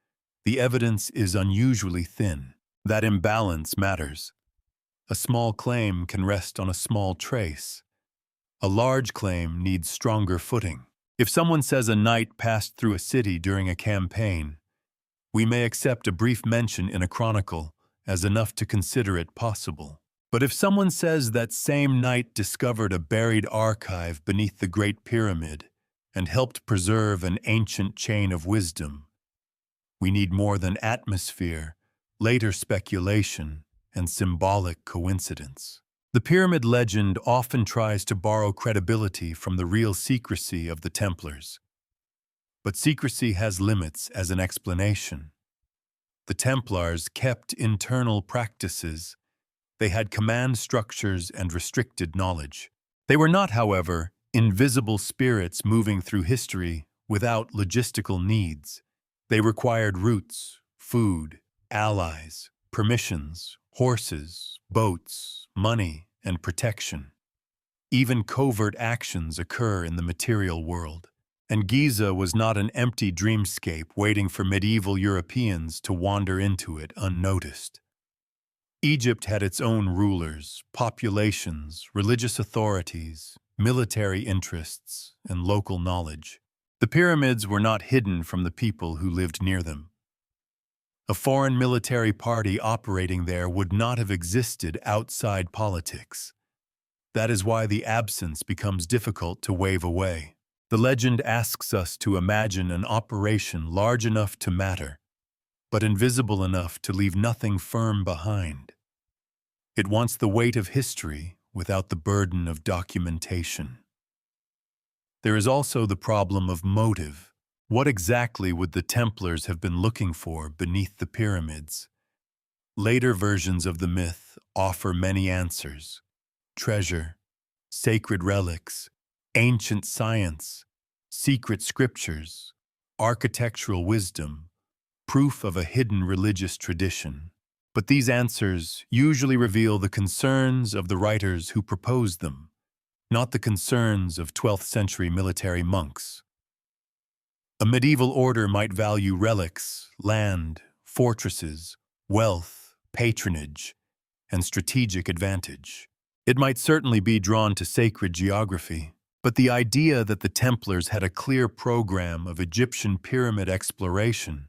the evidence is unusually thin. That imbalance matters. A small claim can rest on a small trace. A large claim needs stronger footing. If someone says a knight passed through a city during a campaign, we may accept a brief mention in a chronicle as enough to consider it possible. But if someone says that same knight discovered a buried archive beneath the Great Pyramid and helped preserve an ancient chain of wisdom, we need more than atmosphere, later speculation, and symbolic coincidence. The pyramid legend often tries to borrow credibility from the real secrecy of the Templars. But secrecy has limits as an explanation. The Templars kept internal practices. They had command structures and restricted knowledge. They were not, however, invisible spirits moving through history without logistical needs. They required routes, food, allies, permissions, horses, boats, money, and protection. Even covert actions occur in the material world. And Giza was not an empty dreamscape waiting for medieval Europeans to wander into it unnoticed. Egypt had its own rulers, populations, religious authorities, military interests, and local knowledge. The pyramids were not hidden from the people who lived near them. A foreign military party operating there would not have existed outside politics. That is why the absence becomes difficult to wave away. The legend asks us to imagine an operation large enough to matter, but invisible enough to leave nothing firm behind. It wants the weight of history without the burden of documentation. There is also the problem of motive. What exactly would the Templars have been looking for beneath the pyramids? Later versions of the myth offer many answers: treasure, sacred relics, ancient science, secret scriptures, architectural wisdom, proof of a hidden religious tradition. But these answers usually reveal the concerns of the writers who proposed them, not the concerns of 12th century military monks. A medieval order might value relics, land, fortresses, wealth, patronage, and strategic advantage. It might certainly be drawn to sacred geography, but the idea that the Templars had a clear program of Egyptian pyramid exploration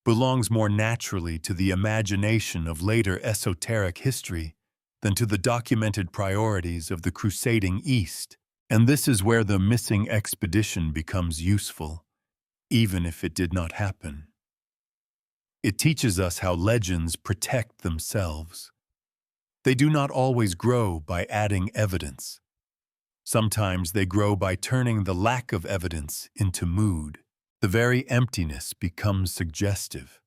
belongs more naturally to the imagination of later esoteric history than to the documented priorities of the crusading East. And this is where the missing expedition becomes useful, even if it did not happen. It teaches us how legends protect themselves. They do not always grow by adding evidence. Sometimes they grow by turning the lack of evidence into mood. The very emptiness becomes suggestive.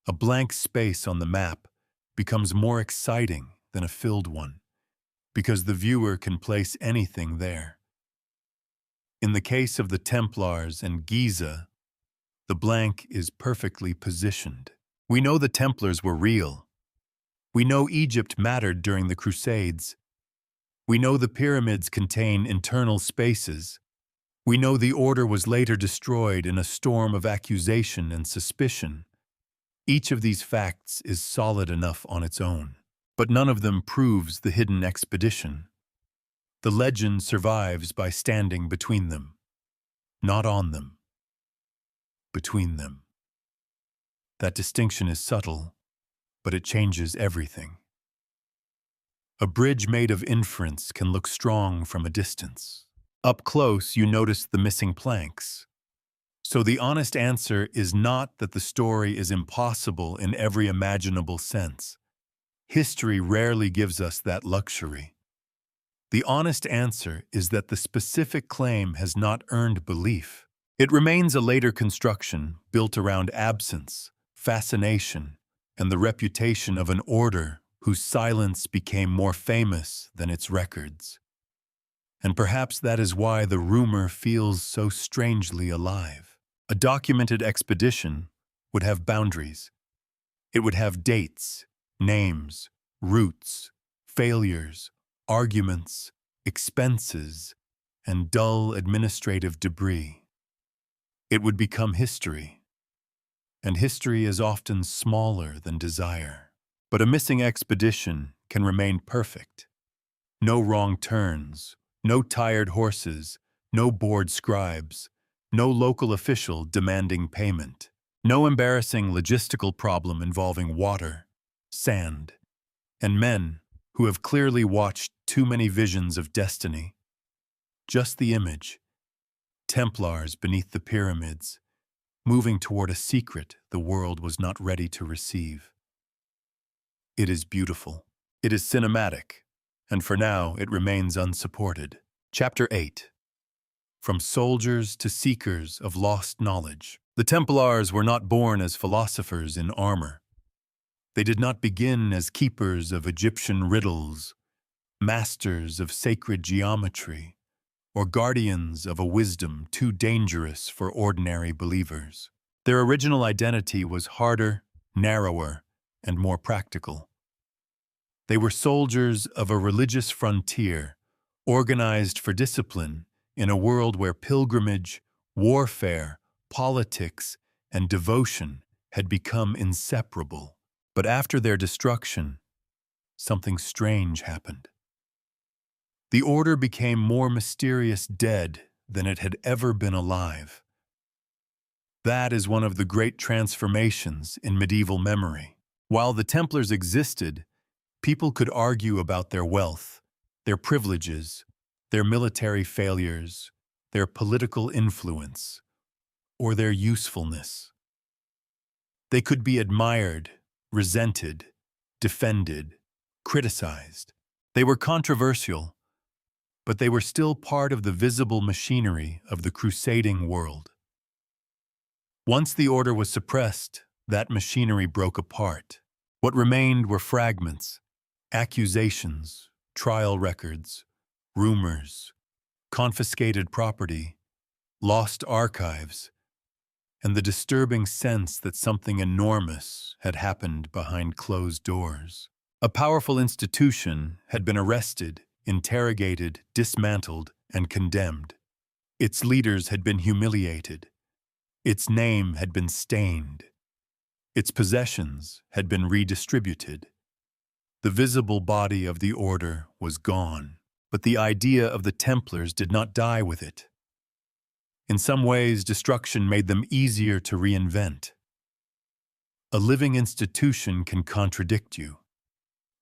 A blank space on the map becomes more exciting than a filled one, because the viewer can place anything there. In the case of the Templars and Giza, the blank is perfectly positioned. We know the Templars were real. We know Egypt mattered during the Crusades. We know the pyramids contain internal spaces. We know the order was later destroyed in a storm of accusation and suspicion. Each of these facts is solid enough on its own, but none of them proves the hidden expedition. The legend survives by standing between them, not on them, between them. That distinction is subtle, but it changes everything. A bridge made of inference can look strong from a distance. Up close, you notice the missing planks. So the honest answer is not that the story is impossible in every imaginable sense. History rarely gives us that luxury. The honest answer is that the specific claim has not earned belief. It remains a later construction built around absence, fascination, and the reputation of an order whose silence became more famous than its records. And perhaps that is why the rumor feels so strangely alive. A documented expedition would have boundaries. It would have dates, names, routes, failures, arguments, expenses, and dull administrative debris. It would become history. And history is often smaller than desire. But a missing expedition can remain perfect. No wrong turns, no tired horses, no bored scribes, no local official demanding payment, no embarrassing logistical problem involving water, sand, and men who have clearly watched too many visions of destiny. Just the image, Templars beneath the pyramids, moving toward a secret the world was not ready to receive. It is beautiful. It is cinematic. And for now, it remains unsupported. Chapter 8. From soldiers to seekers of lost knowledge. The Templars were not born as philosophers in armor. They did not begin as keepers of Egyptian riddles, masters of sacred geometry, or guardians of a wisdom too dangerous for ordinary believers. Their original identity was harder, narrower, and more practical. They were soldiers of a religious frontier, organized for discipline in a world where pilgrimage, warfare, politics, and devotion had become inseparable. But after their destruction, something strange happened. The order became more mysterious dead than it had ever been alive. That is one of the great transformations in medieval memory. While the Templars existed, people could argue about their wealth, their privileges, their military failures, their political influence, or their usefulness. They could be admired, resented, defended, criticized. They were controversial, but they were still part of the visible machinery of the crusading world. Once the order was suppressed, that machinery broke apart. What remained were fragments, accusations, trial records, rumors, confiscated property, lost archives, and the disturbing sense that something enormous had happened behind closed doors. A powerful institution had been arrested, interrogated, dismantled, and condemned. Its leaders had been humiliated. Its name had been stained. Its possessions had been redistributed. The visible body of the order was gone, but the idea of the Templars did not die with it. In some ways, destruction made them easier to reinvent. A living institution can contradict you.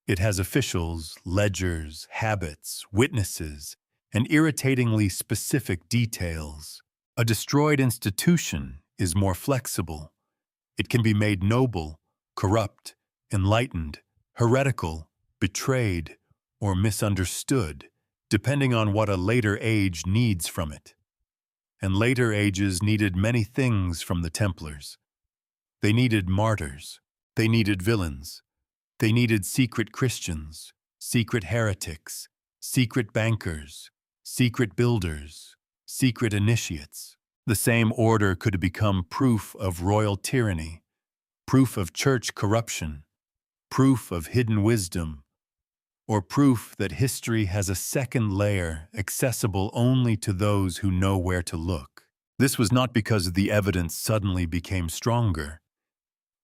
It has officials, ledgers, habits, witnesses, and irritatingly specific details. A destroyed institution is more flexible. It can be made noble, corrupt, enlightened, heretical, betrayed, or misunderstood, depending on what a later age needs from it. And later ages needed many things from the Templars. They needed martyrs. They needed villains. They needed secret Christians, secret heretics, secret bankers, secret builders, secret initiates. The same order could become proof of royal tyranny, proof of church corruption, proof of hidden wisdom, or proof that history has a second layer accessible only to those who know where to look. This was not because the evidence suddenly became stronger.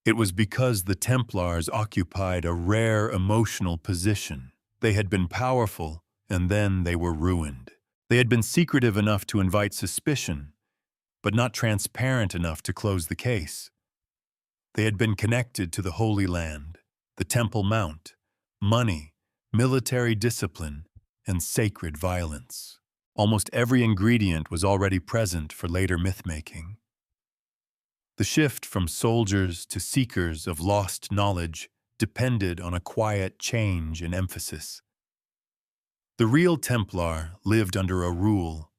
It was because the Templars occupied a rare emotional position. They had been powerful, and then they were ruined. They had been secretive enough to invite suspicion, but not transparent enough to close the case. They had been connected to the Holy Land, the Temple Mount, money, military discipline, and sacred violence. Almost every ingredient was already present for later myth-making. The shift from soldiers to seekers of lost knowledge depended on a quiet change in emphasis. The real Templar lived under a rule.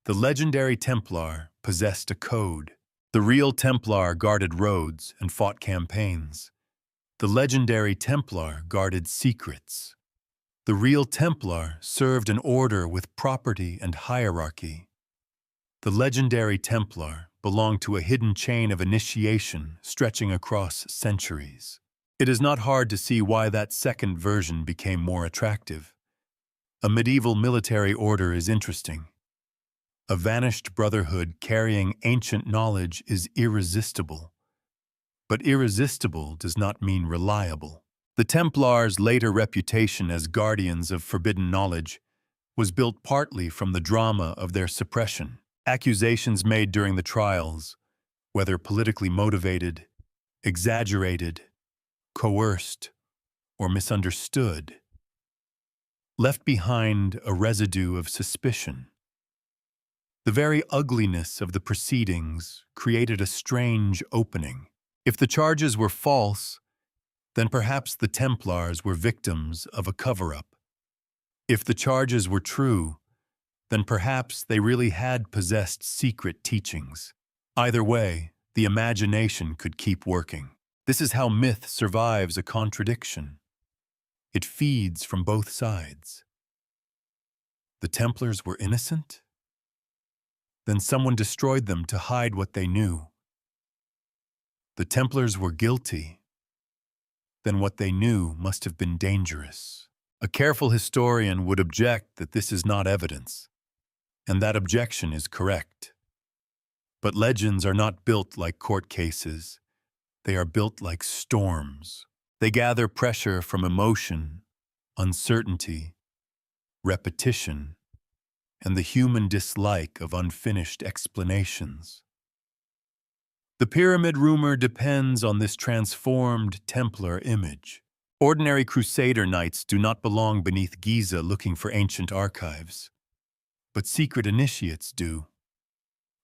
The legendary Templar possessed a code. The real Templar guarded roads and fought campaigns. The legendary Templar guarded secrets. The real Templar served an order with property and hierarchy. The legendary Templar belonged to a hidden chain of initiation stretching across centuries. It is not hard to see why that second version became more attractive. A medieval military order is interesting. A vanished brotherhood carrying ancient knowledge is irresistible. But irresistible does not mean reliable. The Templars' later reputation as guardians of forbidden knowledge was built partly from the drama of their suppression. Accusations made during the trials, whether politically motivated, exaggerated, coerced, or misunderstood, left behind a residue of suspicion. The very ugliness of the proceedings created a strange opening. If the charges were false, then perhaps the Templars were victims of a cover-up. If the charges were true, then perhaps they really had possessed secret teachings. Either way, the imagination could keep working. This is how myth survives a contradiction. It feeds from both sides. The Templars were innocent? Then someone destroyed them to hide what they knew. The Templars were guilty. Then what they knew must have been dangerous. A careful historian would object that this is not evidence, and that objection is correct. But legends are not built like court cases. They are built like storms. They gather pressure from emotion, uncertainty, repetition, and the human dislike of unfinished explanations. The pyramid rumor depends on this transformed Templar image. Ordinary crusader knights do not belong beneath Giza looking for ancient archives. But secret initiates do.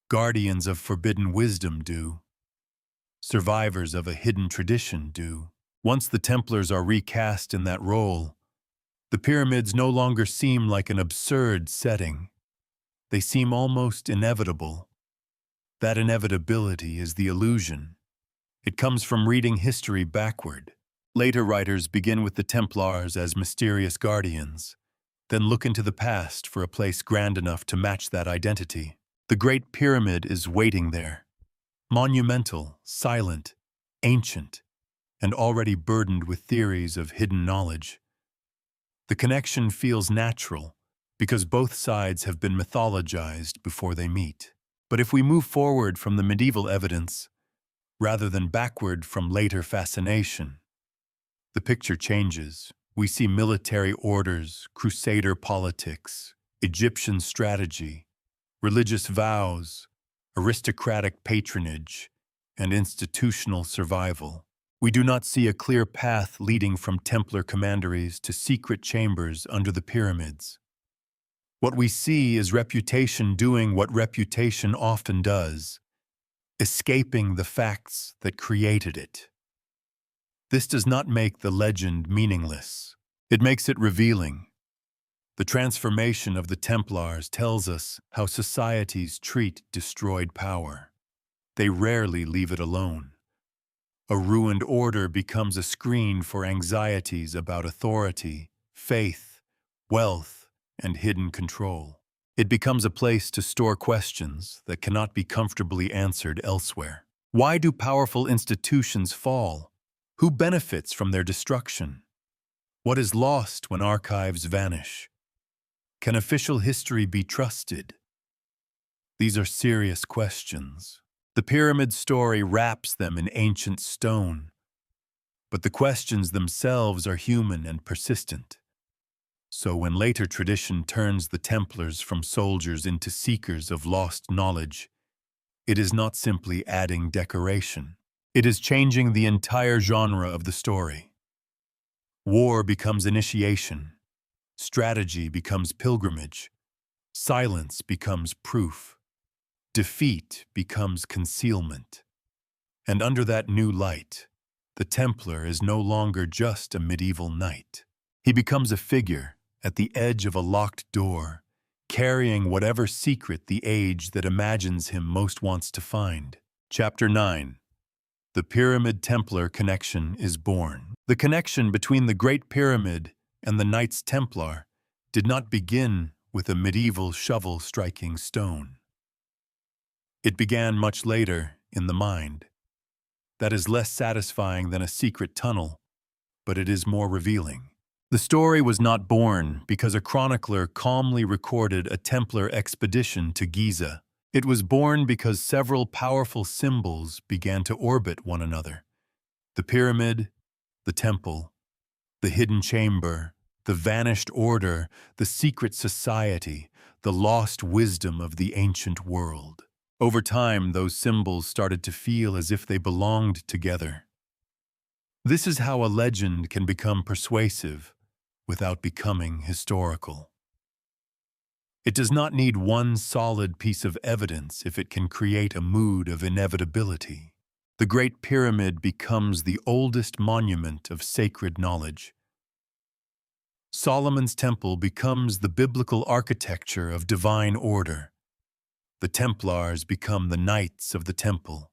Guardians of forbidden wisdom do. Survivors of a hidden tradition do. Once the Templars are recast in that role, the pyramids no longer seem like an absurd setting. They seem almost inevitable. That inevitability is the illusion. It comes from reading history backward. Later writers begin with the Templars as mysterious guardians, then look into the past for a place grand enough to match that identity. The Great Pyramid is waiting there. Monumental, silent, ancient, and already burdened with theories of hidden knowledge. The connection feels natural because both sides have been mythologized before they meet. But if we move forward from the medieval evidence, rather than backward from later fascination, the picture changes. We see military orders, crusader politics, Egyptian strategy, religious vows, aristocratic patronage, and institutional survival. We do not see a clear path leading from Templar commanderies to secret chambers under the pyramids. What we see is reputation doing what reputation often does, escaping the facts that created it. This does not make the legend meaningless. It makes it revealing. The transformation of the Templars tells us how societies treat destroyed power. They rarely leave it alone. A ruined order becomes a screen for anxieties about authority, faith, wealth, and hidden control. It becomes a place to store questions that cannot be comfortably answered elsewhere. Why do powerful institutions fall? Who benefits from their destruction? What is lost when archives vanish? Can official history be trusted? These are serious questions. The pyramid story wraps them in ancient stone, but the questions themselves are human and persistent. So when later tradition turns the Templars from soldiers into seekers of lost knowledge, it is not simply adding decoration. It is changing the entire genre of the story. War becomes initiation. Strategy becomes pilgrimage. Silence becomes proof. Defeat becomes concealment. And under that new light, the Templar is no longer just a medieval knight. He becomes a figure at the edge of a locked door, carrying whatever secret the age that imagines him most wants to find. Chapter 9. The Pyramid Templar connection is born. The connection between the Great Pyramid and the Knights Templar did not begin with a medieval shovel striking stone. It began much later in the mind. That is less satisfying than a secret tunnel, but it is more revealing. The story was not born because a chronicler calmly recorded a Templar expedition to Giza. It was born because several powerful symbols began to orbit one another. The pyramid, the temple, the hidden chamber, the vanished order, the secret society, the lost wisdom of the ancient world. Over time, those symbols started to feel as if they belonged together. This is how a legend can become persuasive without becoming historical. It does not need one solid piece of evidence if it can create a mood of inevitability. The Great Pyramid becomes the oldest monument of sacred knowledge. Solomon's Temple becomes the biblical architecture of divine order. The Templars become the Knights of the Temple,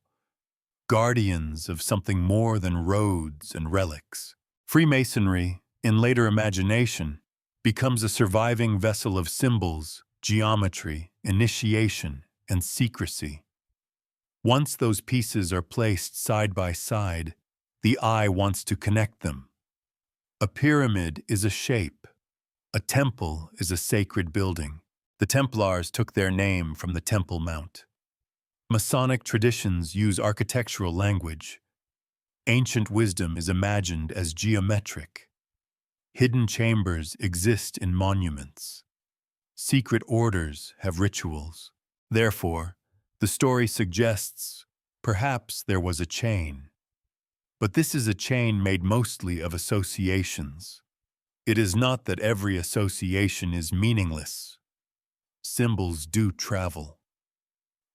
guardians of something more than roads and relics. Freemasonry, in later imagination, becomes a surviving vessel of symbols, geometry, initiation, and secrecy. Once those pieces are placed side by side, the eye wants to connect them. A pyramid is a shape. A temple is a sacred building. The Templars took their name from the Temple Mount. Masonic traditions use architectural language. Ancient wisdom is imagined as geometric. Hidden chambers exist in monuments. Secret orders have rituals. Therefore, the story suggests Perhaps there was a chain. But this is a chain made mostly of associations. It is not that every association is meaningless. Symbols do travel.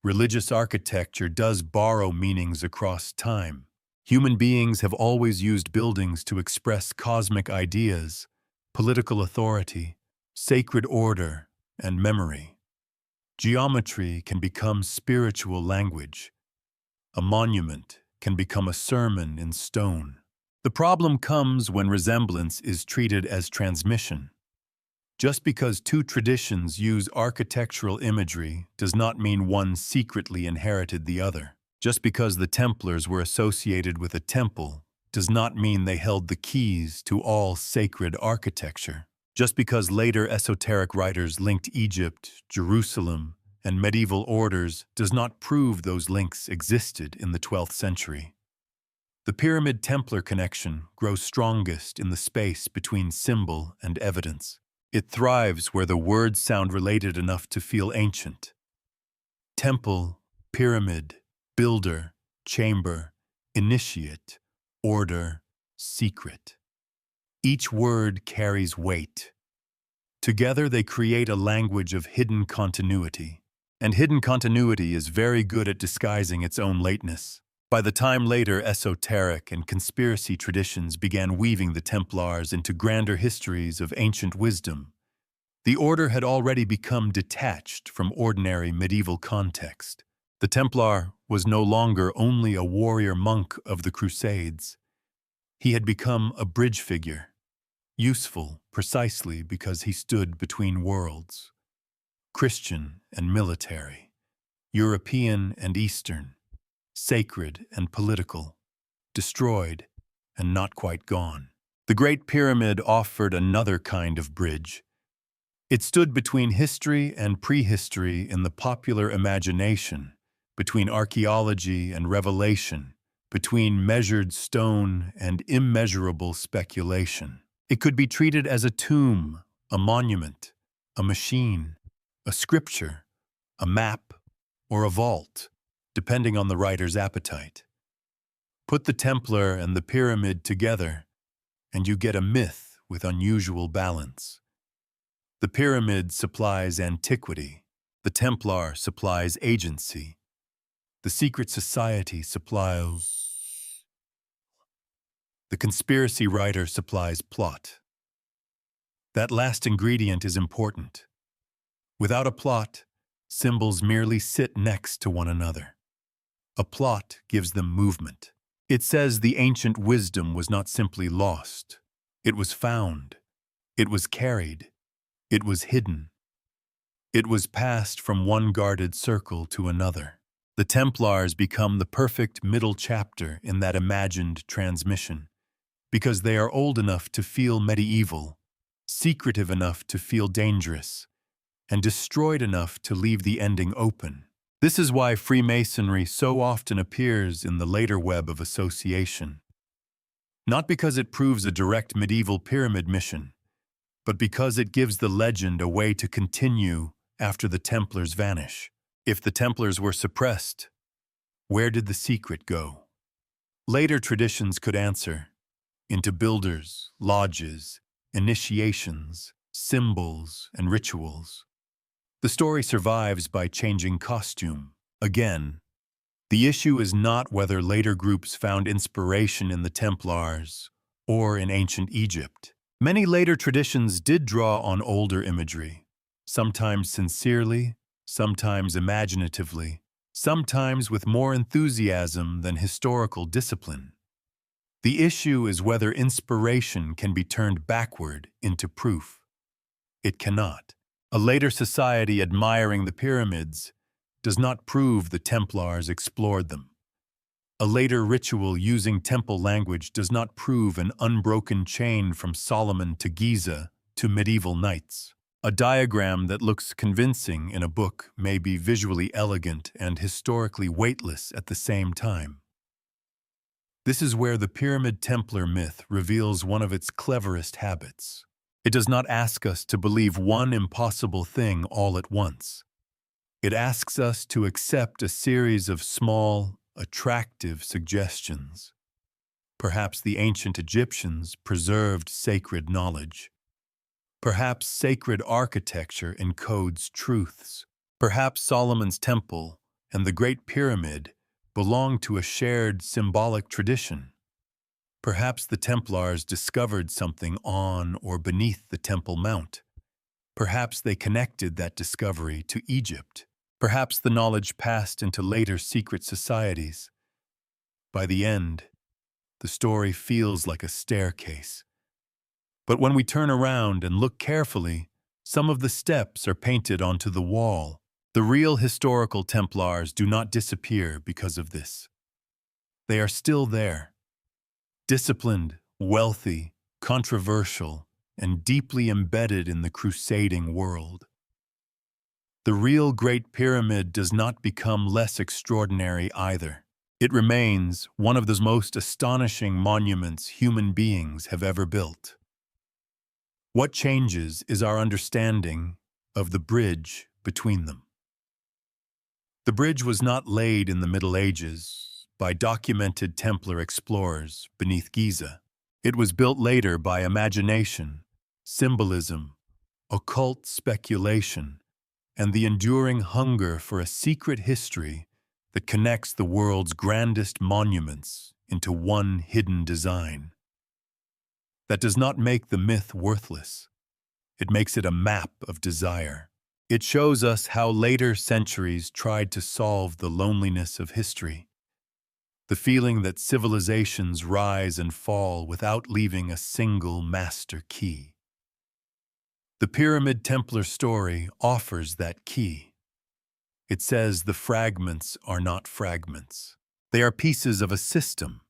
Religious architecture does borrow meanings across time. Human beings have always used buildings to express cosmic ideas, political authority, sacred order, and memory. Geometry can become spiritual language. A monument can become a sermon in stone. The problem comes when resemblance is treated as transmission. Just because two traditions use architectural imagery does not mean one secretly inherited the other. Just because the Templars were associated with a temple does not mean they held the keys to all sacred architecture. Just because later esoteric writers linked Egypt, Jerusalem, and medieval orders does not prove those links existed in the 12th century. The Pyramid-Templar connection grows strongest in the space between symbol and evidence. It thrives where the words sound related enough to feel ancient. Temple, pyramid, builder, chamber, initiate, order, secret. Each word carries weight. Together they create a language of hidden continuity. And hidden continuity is very good at disguising its own lateness. By the time later esoteric and conspiracy traditions began weaving the Templars into grander histories of ancient wisdom, the order had already become detached from ordinary medieval context. The Templar was no longer only a warrior monk of the Crusades. He had become a bridge figure, useful precisely because he stood between worlds, Christian and military, European and Eastern, sacred and political, destroyed and not quite gone. The Great Pyramid offered another kind of bridge. It stood between history and prehistory in the popular imagination, between archaeology and revelation, between measured stone and immeasurable speculation. It could be treated as a tomb, a monument, a machine, a scripture, a map, or a vault, depending on the writer's appetite. Put the Templar and the pyramid together, and you get a myth with unusual balance. The pyramid supplies antiquity. The Templar supplies agency. The secret society supplies. The conspiracy writer supplies plot. That last ingredient is important. Without a plot, symbols merely sit next to one another. A plot gives them movement. It says the ancient wisdom was not simply lost. It was found. It was carried. It was hidden. It was passed from one guarded circle to another. The Templars become the perfect middle chapter in that imagined transmission, because they are old enough to feel medieval, secretive enough to feel dangerous, and destroyed enough to leave the ending open. This is why Freemasonry so often appears in the later web of association. Not because it proves a direct medieval pyramid mission, but because it gives the legend a way to continue after the Templars vanish. If the Templars were suppressed, where did the secret go? Later traditions could answer, into builders, lodges, initiations, symbols, and rituals. The story survives by changing costume. Again, the issue is not whether later groups found inspiration in the Templars or in ancient Egypt. Many later traditions did draw on older imagery, sometimes sincerely, sometimes imaginatively, sometimes with more enthusiasm than historical discipline. The issue is whether inspiration can be turned backward into proof. It cannot. A later society admiring the pyramids does not prove the Templars explored them. A later ritual using temple language does not prove an unbroken chain from Solomon to Giza to medieval knights. A diagram that looks convincing in a book may be visually elegant and historically weightless at the same time. This is where the Pyramid Templar myth reveals one of its cleverest habits. It does not ask us to believe one impossible thing all at once. It asks us to accept a series of small, attractive suggestions. Perhaps the ancient Egyptians preserved sacred knowledge. Perhaps sacred architecture encodes truths. Perhaps Solomon's Temple and the Great Pyramid belong to a shared symbolic tradition. Perhaps the Templars discovered something on or beneath the Temple Mount. Perhaps they connected that discovery to Egypt. Perhaps the knowledge passed into later secret societies. By the end, the story feels like a staircase. But when we turn around and look carefully, some of the steps are painted onto the wall. The real historical Templars do not disappear because of this. They are still there. Disciplined, wealthy, controversial, and deeply embedded in the crusading world. The real Great Pyramid does not become less extraordinary either. It remains one of the most astonishing monuments human beings have ever built. What changes is our understanding of the bridge between them. The bridge was not laid in the Middle Ages by documented Templar explorers beneath Giza. It was built later by imagination, symbolism, occult speculation, and the enduring hunger for a secret history that connects the world's grandest monuments into one hidden design. That does not make the myth worthless. It makes it a map of desire. It shows us how later centuries tried to solve the loneliness of history, the feeling that civilizations rise and fall without leaving a single master key. The Pyramid Templar story offers that key. It says the fragments are not fragments. They are pieces of a system.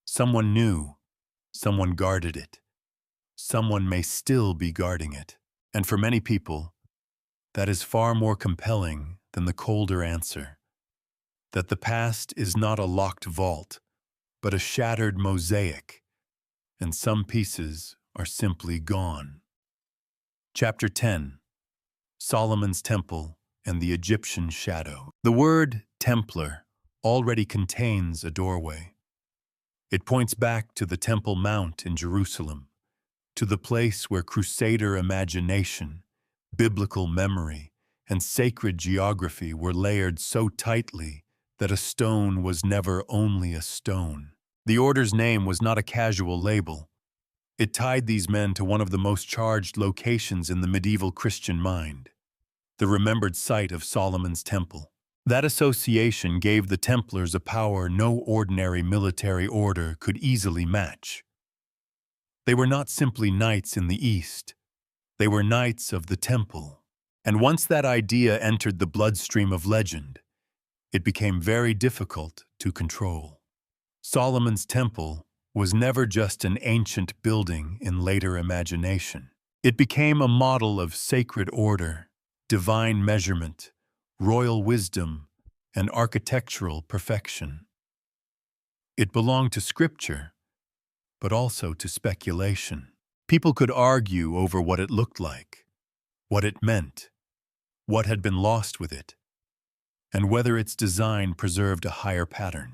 Someone knew, someone guarded it. Someone may still be guarding it. And for many people, that is far more compelling than the colder answer, that the past is not a locked vault, but a shattered mosaic, and some pieces are simply gone. Chapter 10. Solomon's Temple and the Egyptian Shadow. The word Templar already contains a doorway. It points back to the Temple Mount in Jerusalem, to the place where crusader imagination, biblical memory, and sacred geography were layered so tightly that a stone was never only a stone. The order's name was not a casual label. It tied these men to one of the most charged locations in the medieval Christian mind, the remembered site of Solomon's Temple. That association gave the Templars a power no ordinary military order could easily match. They were not simply knights in the East. They were knights of the Temple. And once that idea entered the bloodstream of legend, it became very difficult to control. Solomon's Temple was never just an ancient building in later imagination. It became a model of sacred order, divine measurement, royal wisdom, and architectural perfection. It belonged to scripture, but also to speculation. People could argue over what it looked like, what it meant, what had been lost with it, and whether its design preserved a higher pattern.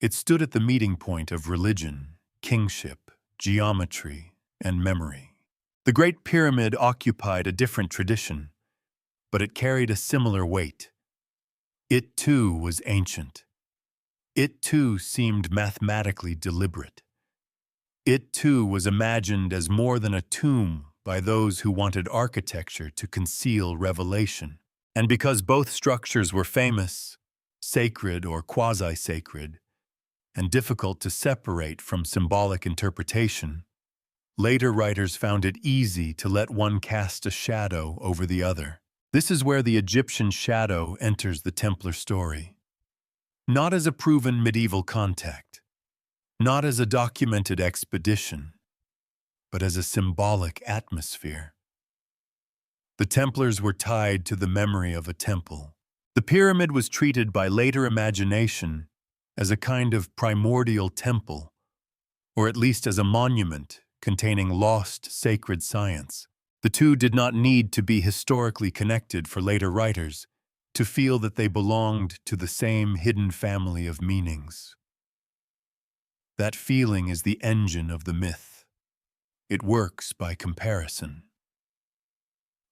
It stood at the meeting point of religion, kingship, geometry, and memory. The Great Pyramid occupied a different tradition, but it carried a similar weight. It too was ancient. It too seemed mathematically deliberate. It too was imagined as more than a tomb by those who wanted architecture to conceal revelation. And because both structures were famous, sacred or quasi-sacred, and difficult to separate from symbolic interpretation, later writers found it easy to let one cast a shadow over the other. This is where the Egyptian shadow enters the Templar story. Not as a proven medieval contact, not as a documented expedition, but as a symbolic atmosphere. The Templars were tied to the memory of a temple. The pyramid was treated by later imagination as a kind of primordial temple, or at least as a monument containing lost sacred science. The two did not need to be historically connected for later writers. to feel that they belonged to the same hidden family of meanings. That feeling is the engine of the myth. It works by comparison.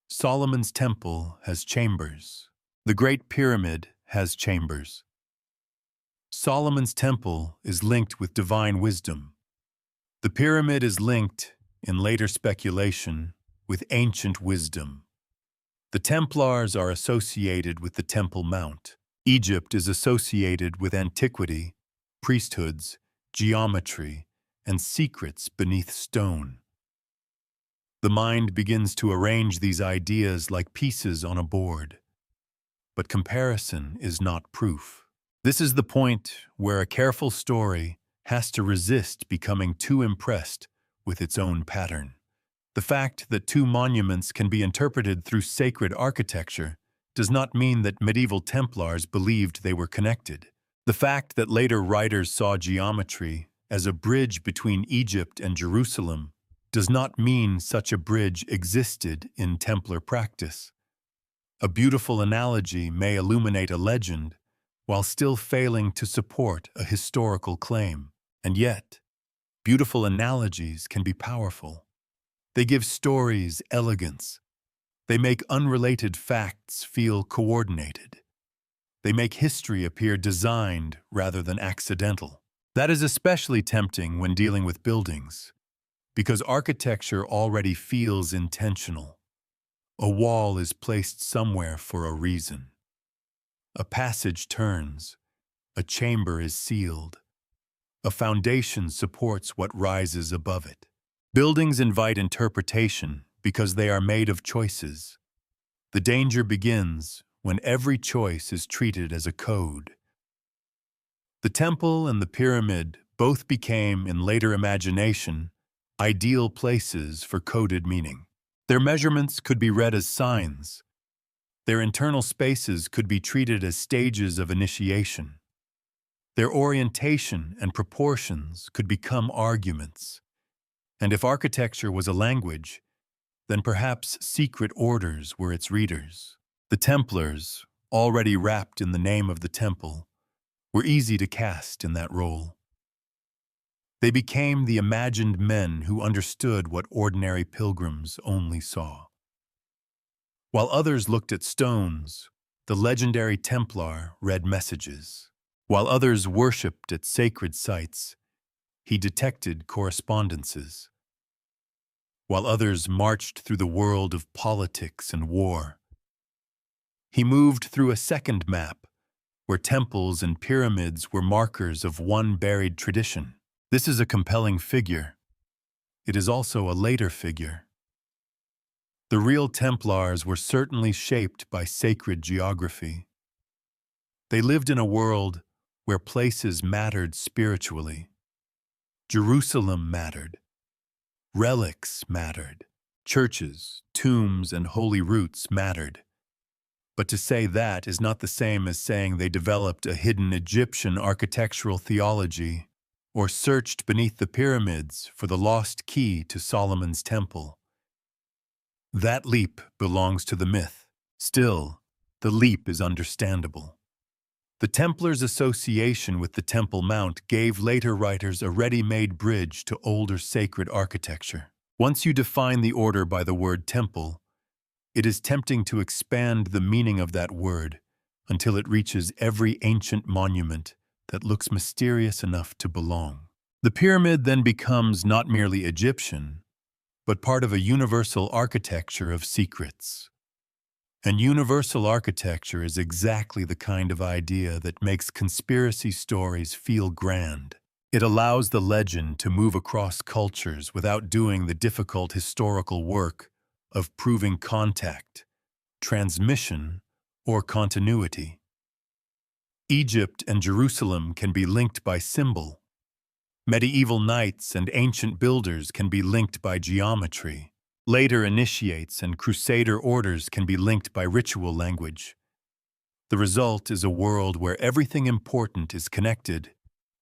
Solomon's temple has chambers. The Great Pyramid has chambers. Solomon's temple is linked with divine wisdom. The pyramid is linked, in later speculation, with ancient wisdom. The Templars are associated with the Temple Mount. Egypt is associated with antiquity, priesthoods, geometry, and secrets beneath stone. The mind begins to arrange these ideas like pieces on a board. But comparison is not proof. This is the point where a careful story has to resist becoming too impressed with its own pattern. The fact that two monuments can be interpreted through sacred architecture does not mean that medieval Templars believed they were connected. The fact that later writers saw geometry as a bridge between Egypt and Jerusalem does not mean such a bridge existed in Templar practice. A beautiful analogy may illuminate a legend while still failing to support a historical claim. And yet, beautiful analogies can be powerful. They give stories elegance. They make unrelated facts feel coordinated. They make history appear designed rather than accidental. That is especially tempting when dealing with buildings, because architecture already feels intentional. A wall is placed somewhere for a reason. A passage turns. A chamber is sealed. A foundation supports what rises above it. Buildings invite interpretation because they are made of choices. The danger begins when every choice is treated as a code. The temple and the pyramid both became, in later imagination, ideal places for coded meaning. Their measurements could be read as signs. Their internal spaces could be treated as stages of initiation. Their orientation and proportions could become arguments. And if architecture was a language, then perhaps secret orders were its readers. The Templars, already wrapped in the name of the temple, were easy to cast in that role. They became the imagined men who understood what ordinary pilgrims only saw. While others looked at stones, the legendary Templar read messages. While others worshipped at sacred sites, he detected correspondences. While others marched through the world of politics and war, he moved through a second map where temples and pyramids were markers of one buried tradition. This is a compelling figure. It is also a later figure. The real Templars were certainly shaped by sacred geography. They lived in a world where places mattered spiritually. Jerusalem mattered. Relics mattered. Churches, tombs, and holy roots mattered. But to say that is not the same as saying they developed a hidden Egyptian architectural theology or searched beneath the pyramids for the lost key to Solomon's temple. That leap belongs to the myth. Still, the leap is understandable. The Templars' association with the Temple Mount gave later writers a ready-made bridge to older sacred architecture. Once you define the order by the word temple, it is tempting to expand the meaning of that word until it reaches every ancient monument that looks mysterious enough to belong. The pyramid then becomes not merely Egyptian, but part of a universal architecture of secrets. And universal architecture is exactly the kind of idea that makes conspiracy stories feel grand. It allows the legend to move across cultures without doing the difficult historical work of proving contact, transmission, or continuity. Egypt and Jerusalem can be linked by symbol. Medieval knights and ancient builders can be linked by geometry. Later initiates and crusader orders can be linked by ritual language. The result is a world where everything important is connected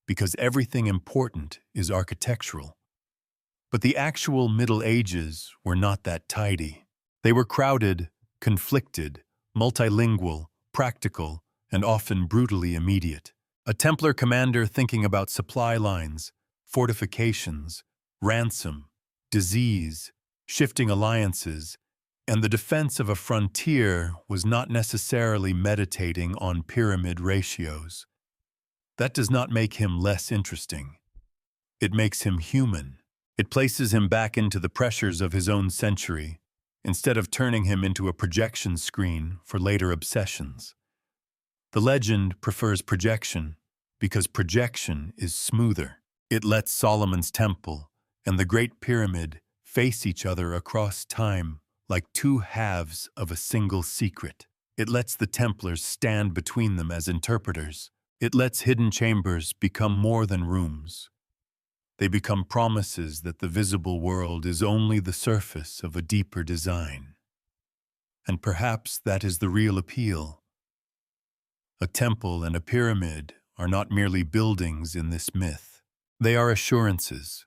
because everything important is architectural. But the actual Middle Ages were not that tidy. They were crowded, conflicted, multilingual, practical, and often brutally immediate. A Templar commander thinking about supply lines, fortifications, ransom, disease, shifting alliances, and the defense of a frontier was not necessarily meditating on pyramid ratios. That does not make him less interesting. It makes him human. It places him back into the pressures of his own century, instead of turning him into a projection screen for later obsessions. The legend prefers projection because projection is smoother. It lets Solomon's Temple and the Great Pyramid face each other across time like two halves of a single secret. It lets the Templars stand between them as interpreters. It lets hidden chambers become more than rooms. They become promises that the visible world is only the surface of a deeper design. And perhaps that is the real appeal. A temple and a pyramid are not merely buildings in this myth. They are assurances.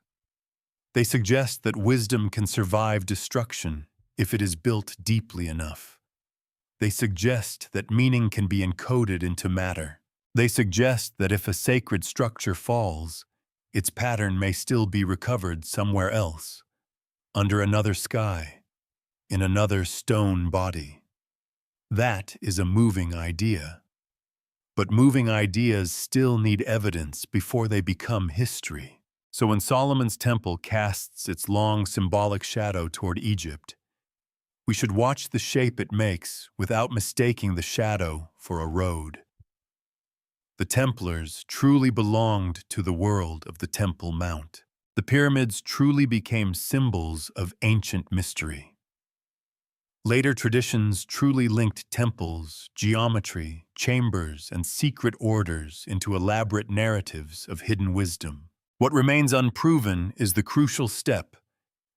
They suggest that wisdom can survive destruction if it is built deeply enough. They suggest that meaning can be encoded into matter. They suggest that if a sacred structure falls, its pattern may still be recovered somewhere else, under another sky, in another stone body. That is a moving idea. But moving ideas still need evidence before they become history. So when Solomon's Temple casts its long symbolic shadow toward Egypt, we should watch the shape it makes without mistaking the shadow for a road. The Templars truly belonged to the world of the Temple Mount. The pyramids truly became symbols of ancient mystery. Later traditions truly linked temples, geometry, chambers, and secret orders into elaborate narratives of hidden wisdom. What remains unproven is the crucial step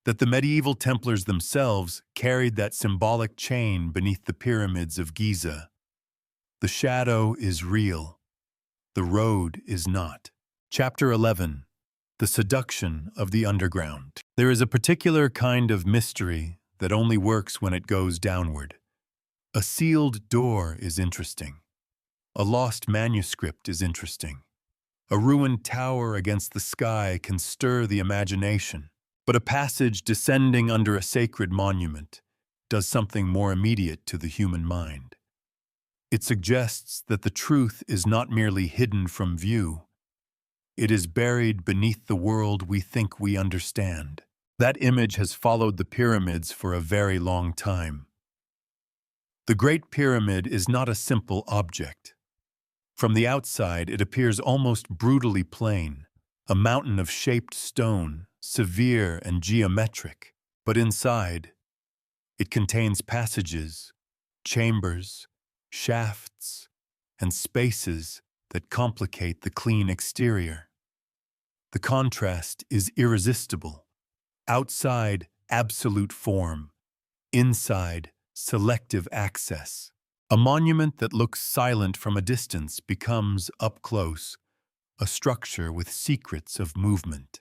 that the medieval Templars themselves carried that symbolic chain beneath the pyramids of Giza. The shadow is real. The road is not. Chapter 11. The Seduction of the Underground. There is a particular kind of mystery that only works when it goes downward. A sealed door is interesting. A lost manuscript is interesting. A ruined tower against the sky can stir the imagination. But a passage descending under a sacred monument does something more immediate to the human mind. It suggests that the truth is not merely hidden from view. It is buried beneath the world we think we understand. That image has followed the pyramids for a very long time. The Great Pyramid is not a simple object. From the outside, it appears almost brutally plain, a mountain of shaped stone, severe and geometric. But inside, it contains passages, chambers, shafts, and spaces that complicate the clean exterior. The contrast is irresistible. Outside, absolute form. Inside, selective access. A monument that looks silent from a distance becomes, up close, a structure with secrets of movement.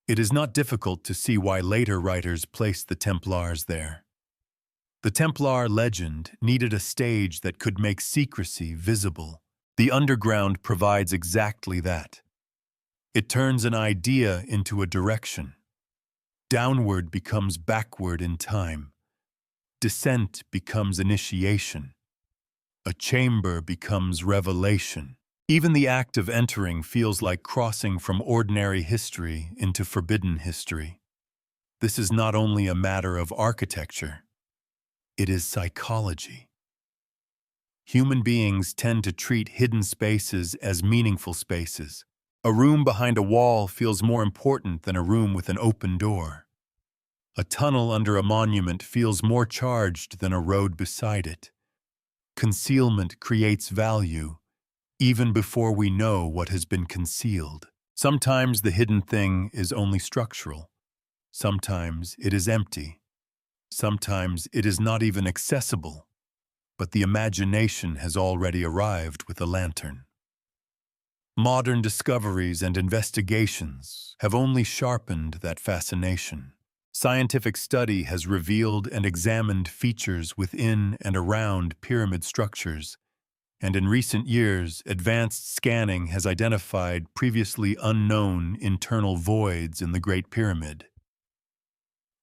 It is not difficult to see why later writers placed the Templars there. The Templar legend needed a stage that could make secrecy visible. The underground provides exactly that. It turns an idea into a direction. Downward becomes backward in time. Descent becomes initiation. A chamber becomes revelation. Even the act of entering feels like crossing from ordinary history into forbidden history. This is not only a matter of architecture, it is psychology. Human beings tend to treat hidden spaces as meaningful spaces. A room behind a wall feels more important than a room with an open door. A tunnel under a monument feels more charged than a road beside it. Concealment creates value, even before we know what has been concealed. Sometimes the hidden thing is only structural. Sometimes it is empty. Sometimes it is not even accessible, but the imagination has already arrived with a lantern. Modern discoveries and investigations have only sharpened that fascination. Scientific study has revealed and examined features within and around pyramid structures, and in recent years, advanced scanning has identified previously unknown internal voids in the Great Pyramid.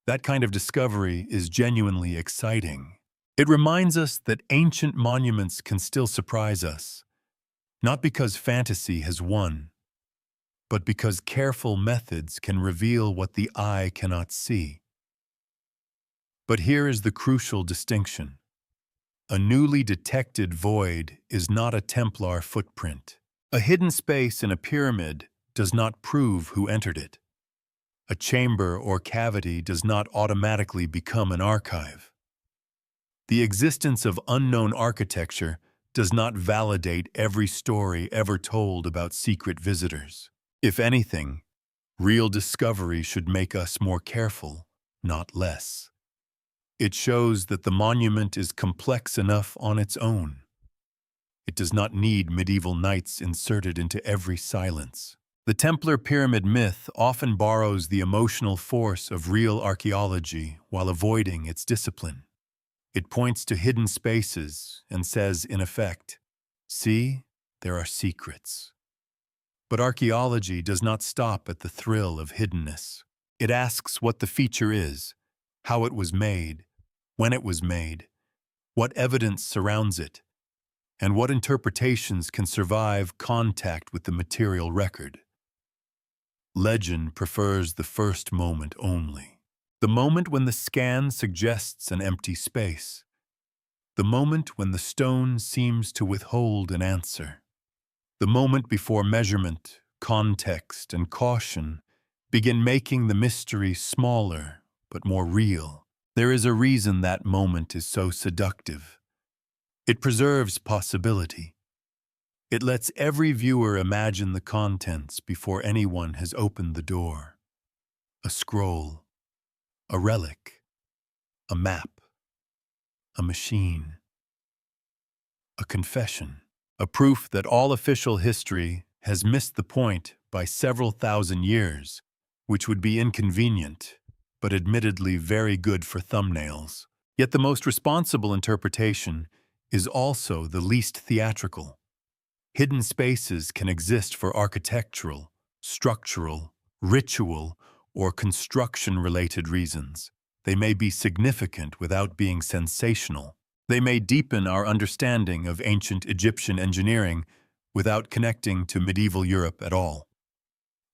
That kind of discovery is genuinely exciting. It reminds us that ancient monuments can still surprise us, not because fantasy has won, but because careful methods can reveal what the eye cannot see. But here is the crucial distinction. A newly detected void is not a Templar footprint. A hidden space in a pyramid does not prove who entered it. A chamber or cavity does not automatically become an archive. The existence of unknown architecture does not validate every story ever told about secret visitors. If anything, real discovery should make us more careful, not less. It shows that the monument is complex enough on its own. It does not need medieval knights inserted into every silence. The Templar pyramid myth often borrows the emotional force of real archaeology while avoiding its discipline. It points to hidden spaces and says, in effect, "See, there are secrets." But archaeology does not stop at the thrill of hiddenness. It asks what the feature is, how it was made, when it was made, what evidence surrounds it, and what interpretations can survive contact with the material record. Legend prefers the first moment only. The moment when the scan suggests an empty space. The moment when the stone seems to withhold an answer. The moment before measurement, context, and caution begin making the mystery smaller but more real. There is a reason that moment is so seductive. It preserves possibility. It lets every viewer imagine the contents before anyone has opened the door. A scroll, a relic, a map, a machine, a confession, a proof that all official history has missed the point by several thousand years, which would be inconvenient, but admittedly very good for thumbnails. Yet the most responsible interpretation is also the least theatrical. Hidden spaces can exist for architectural, structural, ritual, or construction-related reasons. They may be significant without being sensational. They may deepen our understanding of ancient Egyptian engineering without connecting to medieval Europe at all.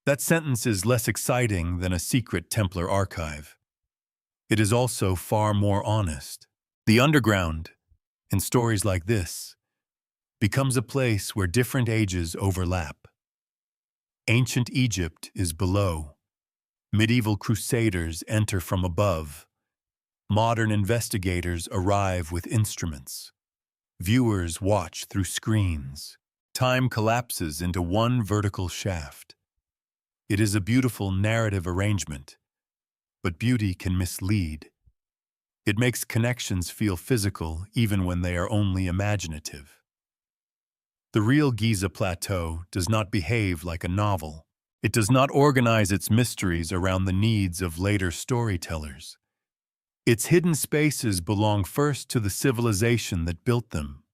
That sentence is less exciting than a secret Templar archive. It is also far more honest. The underground, in stories like this, becomes a place where different ages overlap. Ancient Egypt is below. Medieval crusaders enter from above. Modern investigators arrive with instruments. Viewers watch through screens. Time collapses into one vertical shaft. It is a beautiful narrative arrangement, but beauty can mislead. It makes connections feel physical even when they are only imaginative. The real Giza Plateau does not behave like a novel. It does not organize its mysteries around the needs of later storytellers. Its hidden spaces belong first to the civilization that built them,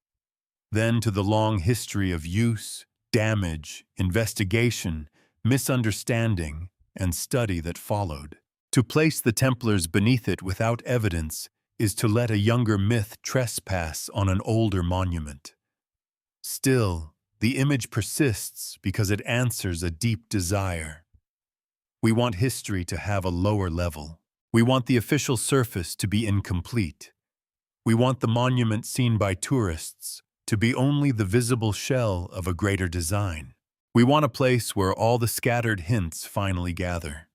then to the long history of use, damage, investigation, misunderstanding, and study that followed. To place the Templars beneath it without evidence is to let a younger myth trespass on an older monument. Still, the image persists because it answers a deep desire. We want history to have a lower level. We want the official surface to be incomplete. We want the monument seen by tourists to be only the visible shell of a greater design. We want a place where all the scattered hints finally gather.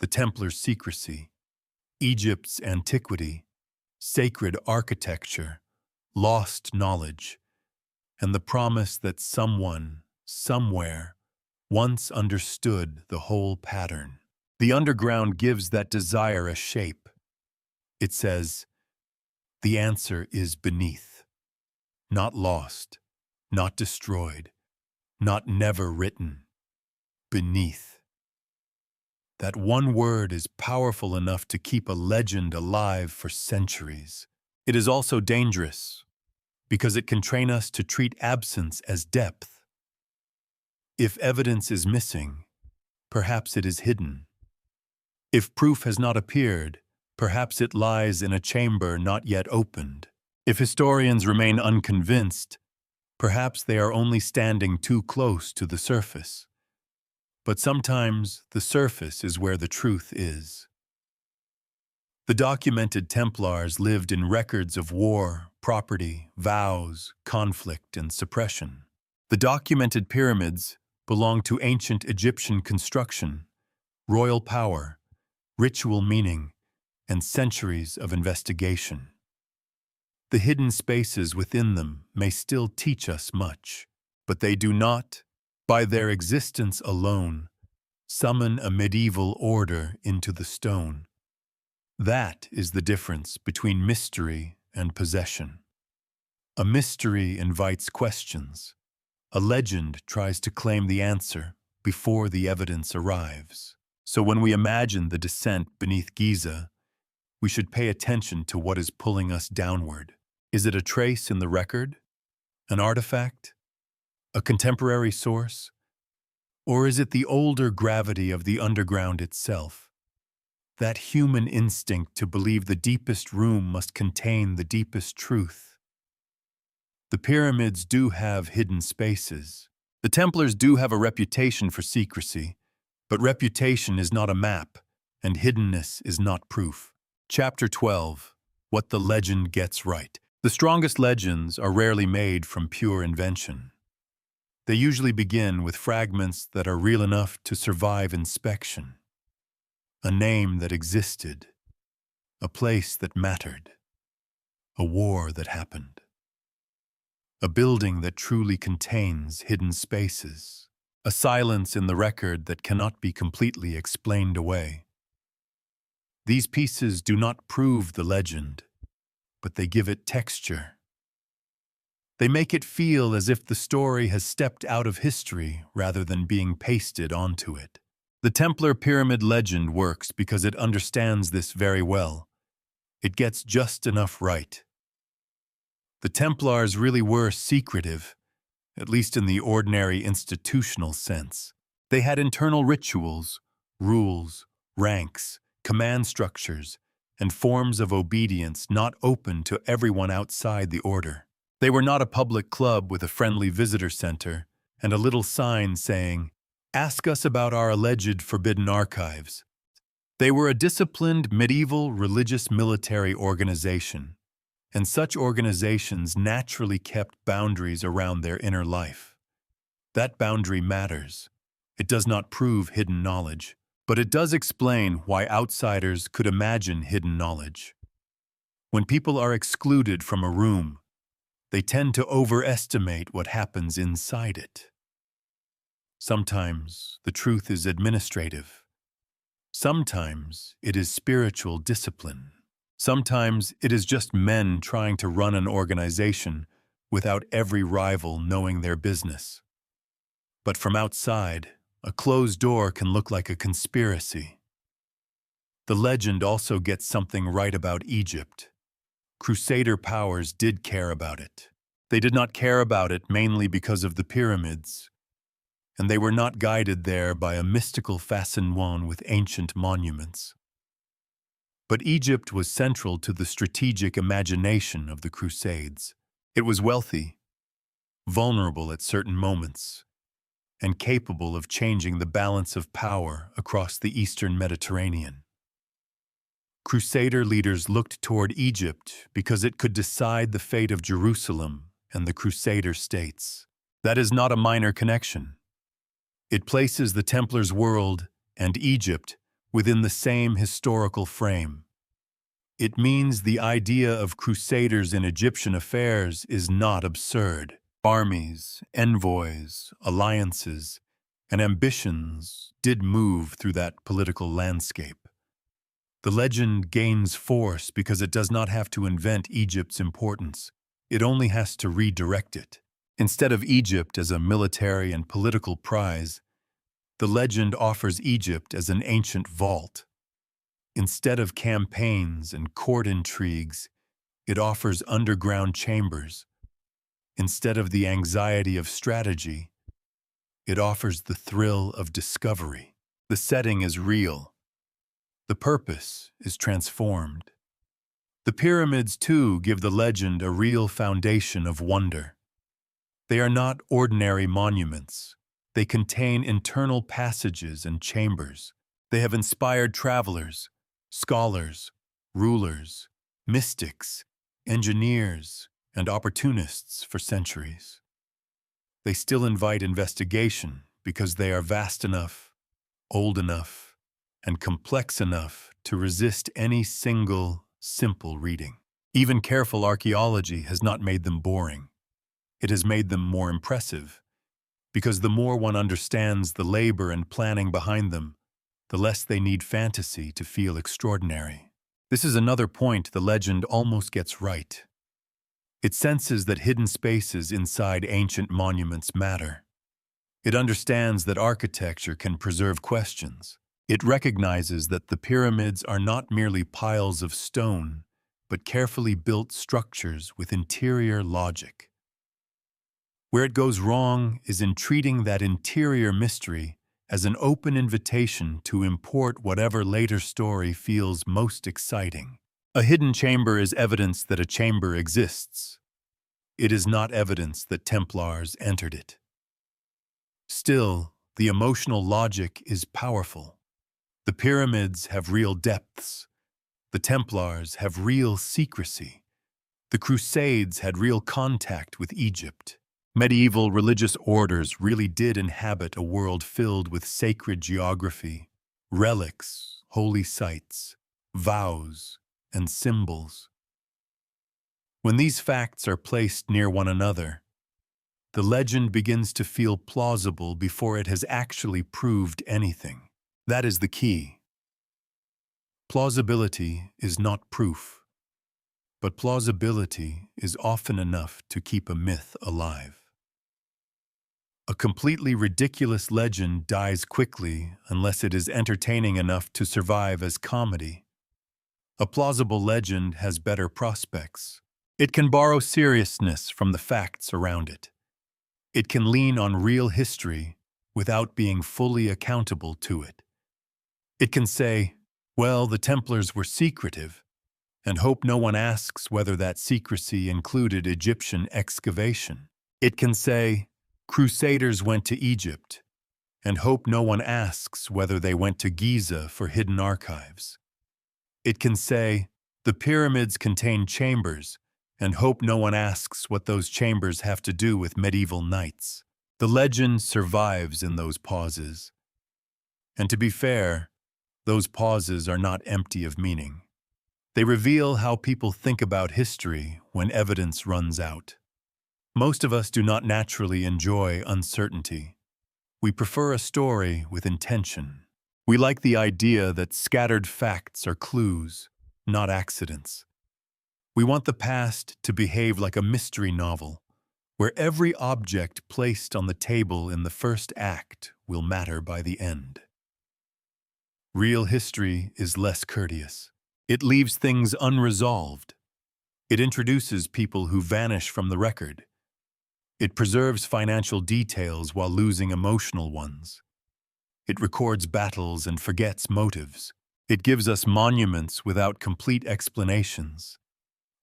The Templars' secrecy, Egypt's antiquity, sacred architecture, lost knowledge, and the promise that someone, somewhere, once understood the whole pattern. The underground gives that desire a shape. It says, the answer is beneath, not lost, not destroyed, not never written, beneath. That one word is powerful enough to keep a legend alive for centuries. It is also dangerous, because it can train us to treat absence as depth. If evidence is missing, perhaps it is hidden. If proof has not appeared, perhaps it lies in a chamber not yet opened. If historians remain unconvinced, perhaps they are only standing too close to the surface. But sometimes the surface is where the truth is. The documented Templars lived in records of war, property, vows, conflict, and suppression. The documented pyramids belong to ancient Egyptian construction, royal power, ritual meaning, and centuries of investigation. The hidden spaces within them may still teach us much, but they do not, by their existence alone, summon a medieval order into the stone. That is the difference between mystery and possession. A mystery invites questions. A legend tries to claim the answer before the evidence arrives. So when we imagine the descent beneath Giza, we should pay attention to what is pulling us downward. Is it a trace in the record? An artifact? A contemporary source? Or is it the older gravity of the underground itself? That human instinct to believe the deepest room must contain the deepest truth. The pyramids do have hidden spaces. The Templars do have a reputation for secrecy, but reputation is not a map, and hiddenness is not proof. Chapter 12. What the legend gets right. The strongest legends are rarely made from pure invention. They usually begin with fragments that are real enough to survive inspection. A name that existed, a place that mattered, a war that happened, a building that truly contains hidden spaces, a silence in the record that cannot be completely explained away. These pieces do not prove the legend, but they give it texture. They make it feel as if the story has stepped out of history rather than being pasted onto it. The Templar pyramid legend works because it understands this very well. It gets just enough right. The Templars really were secretive, at least in the ordinary institutional sense. They had internal rituals, rules, ranks, command structures, and forms of obedience not open to everyone outside the order. They were not a public club with a friendly visitor center and a little sign saying, "Ask us about our alleged forbidden archives." They were a disciplined medieval religious military organization, and such organizations naturally kept boundaries around their inner life. That boundary matters. It does not prove hidden knowledge, but it does explain why outsiders could imagine hidden knowledge. When people are excluded from a room, they tend to overestimate what happens inside it. Sometimes the truth is administrative. Sometimes it is spiritual discipline. Sometimes it is just men trying to run an organization without every rival knowing their business. But from outside, a closed door can look like a conspiracy. The legend also gets something right about Egypt. Crusader powers did care about it. They did not care about it mainly because of the pyramids, and they were not guided there by a mystical fascination with ancient monuments. But Egypt was central to the strategic imagination of the Crusades. It was wealthy, vulnerable at certain moments, and capable of changing the balance of power across the Eastern Mediterranean. Crusader leaders looked toward Egypt because it could decide the fate of Jerusalem and the Crusader states. That is not a minor connection. It places the Templars' world and Egypt within the same historical frame. It means the idea of crusaders in Egyptian affairs is not absurd. Armies, envoys, alliances, and ambitions did move through that political landscape. The legend gains force because it does not have to invent Egypt's importance. It only has to redirect it. Instead of Egypt as a military and political prize, The legend offers Egypt as an ancient vault. Instead of campaigns and court intrigues, it offers underground chambers. Instead of the anxiety of strategy, it offers the thrill of discovery. The setting is real. The purpose is transformed. The pyramids, too, give the legend a real foundation of wonder. They are not ordinary monuments. They contain internal passages and chambers. They have inspired travelers, scholars, rulers, mystics, engineers, and opportunists for centuries. They still invite investigation because they are vast enough, old enough, and complex enough to resist any single, simple reading. Even careful archaeology has not made them boring. It has made them more impressive, because the more one understands the labor and planning behind them, the less they need fantasy to feel extraordinary. This is another point the legend almost gets right. It senses that hidden spaces inside ancient monuments matter. It understands that architecture can preserve questions. It recognizes that the pyramids are not merely piles of stone, but carefully built structures with interior logic. Where it goes wrong is in treating that interior mystery as an open invitation to import whatever later story feels most exciting. A hidden chamber is evidence that a chamber exists. It is not evidence that Templars entered it. Still, the emotional logic is powerful. The pyramids have real depths. The Templars have real secrecy. The Crusades had real contact with Egypt. Medieval religious orders really did inhabit a world filled with sacred geography, relics, holy sites, vows, and symbols. When these facts are placed near one another, the legend begins to feel plausible before it has actually proved anything. That is the key. Plausibility is not proof, but plausibility is often enough to keep a myth alive. A completely ridiculous legend dies quickly unless it is entertaining enough to survive as comedy. A plausible legend has better prospects. It can borrow seriousness from the facts around it. It can lean on real history without being fully accountable to it. It can say, well, the Templars were secretive, and hope no one asks whether that secrecy included Egyptian excavation. It can say, Crusaders went to Egypt, and hope no one asks whether they went to Giza for hidden archives. It can say, the pyramids contain chambers, and hope no one asks what those chambers have to do with medieval knights. The legend survives in those pauses. And to be fair, those pauses are not empty of meaning. They reveal how people think about history when evidence runs out. Most of us do not naturally enjoy uncertainty. We prefer a story with intention. We like the idea that scattered facts are clues, not accidents. We want the past to behave like a mystery novel, where every object placed on the table in the first act will matter by the end. Real history is less courteous. It leaves things unresolved. It introduces people who vanish from the record. It preserves financial details while losing emotional ones. It records battles and forgets motives. It gives us monuments without complete explanations,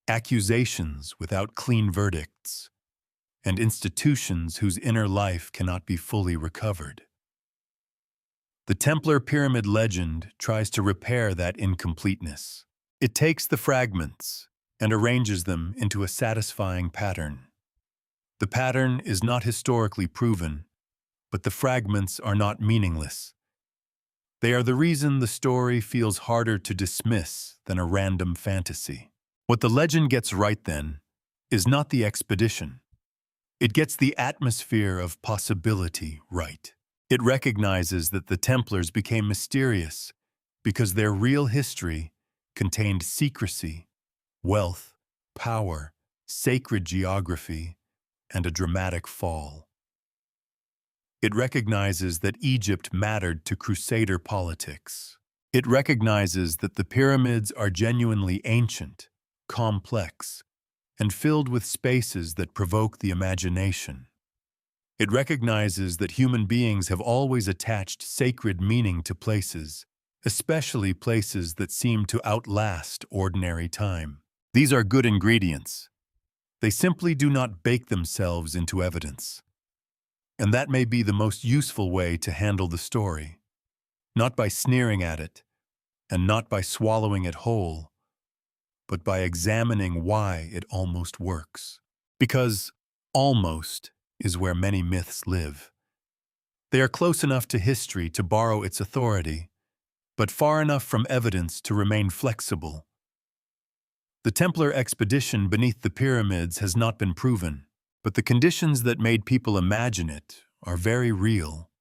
accusations without clean verdicts, and institutions whose inner life cannot be fully recovered. The Templar pyramid legend tries to repair that incompleteness. It takes the fragments and arranges them into a satisfying pattern. The pattern is not historically proven, but the fragments are not meaningless. They are the reason the story feels harder to dismiss than a random fantasy. What the legend gets right, then, is not the expedition. It gets the atmosphere of possibility right. It recognizes that the Templars became mysterious because their real history contained secrecy, wealth, power, sacred geography, and a dramatic fall. It recognizes that Egypt mattered to crusader politics. It recognizes that the pyramids are genuinely ancient, complex, and filled with spaces that provoke the imagination. It recognizes that human beings have always attached sacred meaning to places, especially places that seem to outlast ordinary time. These are good ingredients. They simply do not bake themselves into evidence. And that may be the most useful way to handle the story. Not by sneering at it, and not by swallowing it whole, but by examining why it almost works. Because almost is where many myths live. They are close enough to history to borrow its authority, but far enough from evidence to remain flexible. The Templar expedition beneath the pyramids has not been proven, but the conditions that made people imagine it are very real.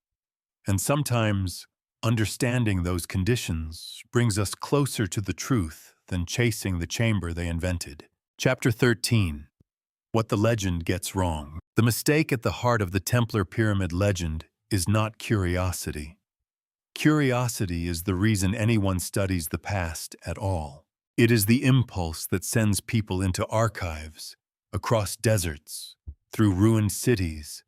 And sometimes, understanding those conditions brings us closer to the truth than chasing the chamber they invented. Chapter 13. What the legend gets wrong. The mistake at the heart of the Templar pyramid legend is not curiosity. Curiosity is the reason anyone studies the past at all. It is the impulse that sends people into archives, across deserts, through ruined cities,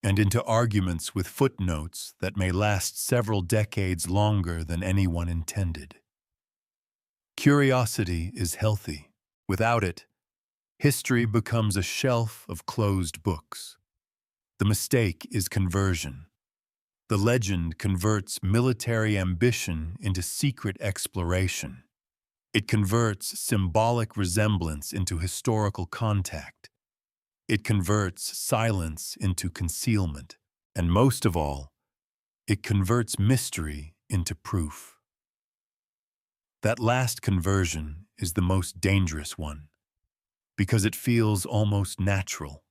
and into arguments with footnotes that may last several decades longer than anyone intended. Curiosity is healthy. Without it, history becomes a shelf of closed books. The mistake is conversion. The legend converts military ambition into secret exploration. It converts symbolic resemblance into historical contact. It converts silence into concealment. And most of all, it converts mystery into proof. That last conversion is the most dangerous one, because it feels almost natural.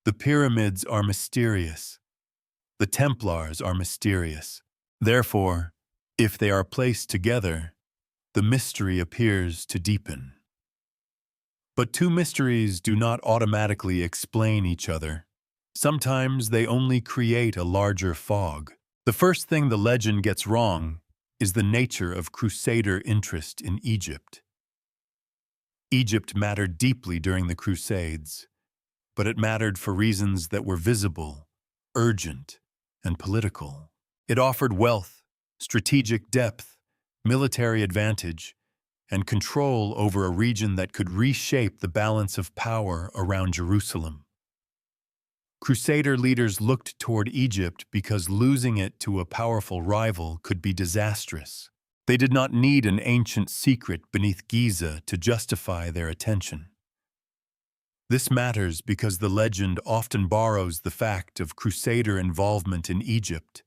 The pyramids are mysterious. The Templars are mysterious. Therefore, if they are placed together, the mystery appears to deepen. But two mysteries do not automatically explain each other. Sometimes they only create a larger fog. The first thing the legend gets wrong is the nature of crusader interest in Egypt. Egypt mattered deeply during the Crusades, but it mattered for reasons that were visible, urgent, and political. It offered wealth, strategic depth, military advantage, and control over a region that could reshape the balance of power around Jerusalem. Crusader leaders looked toward Egypt because losing it to a powerful rival could be disastrous. They did not need an ancient secret beneath Giza to justify their attention. This matters because the legend often borrows the fact of Crusader involvement in Egypt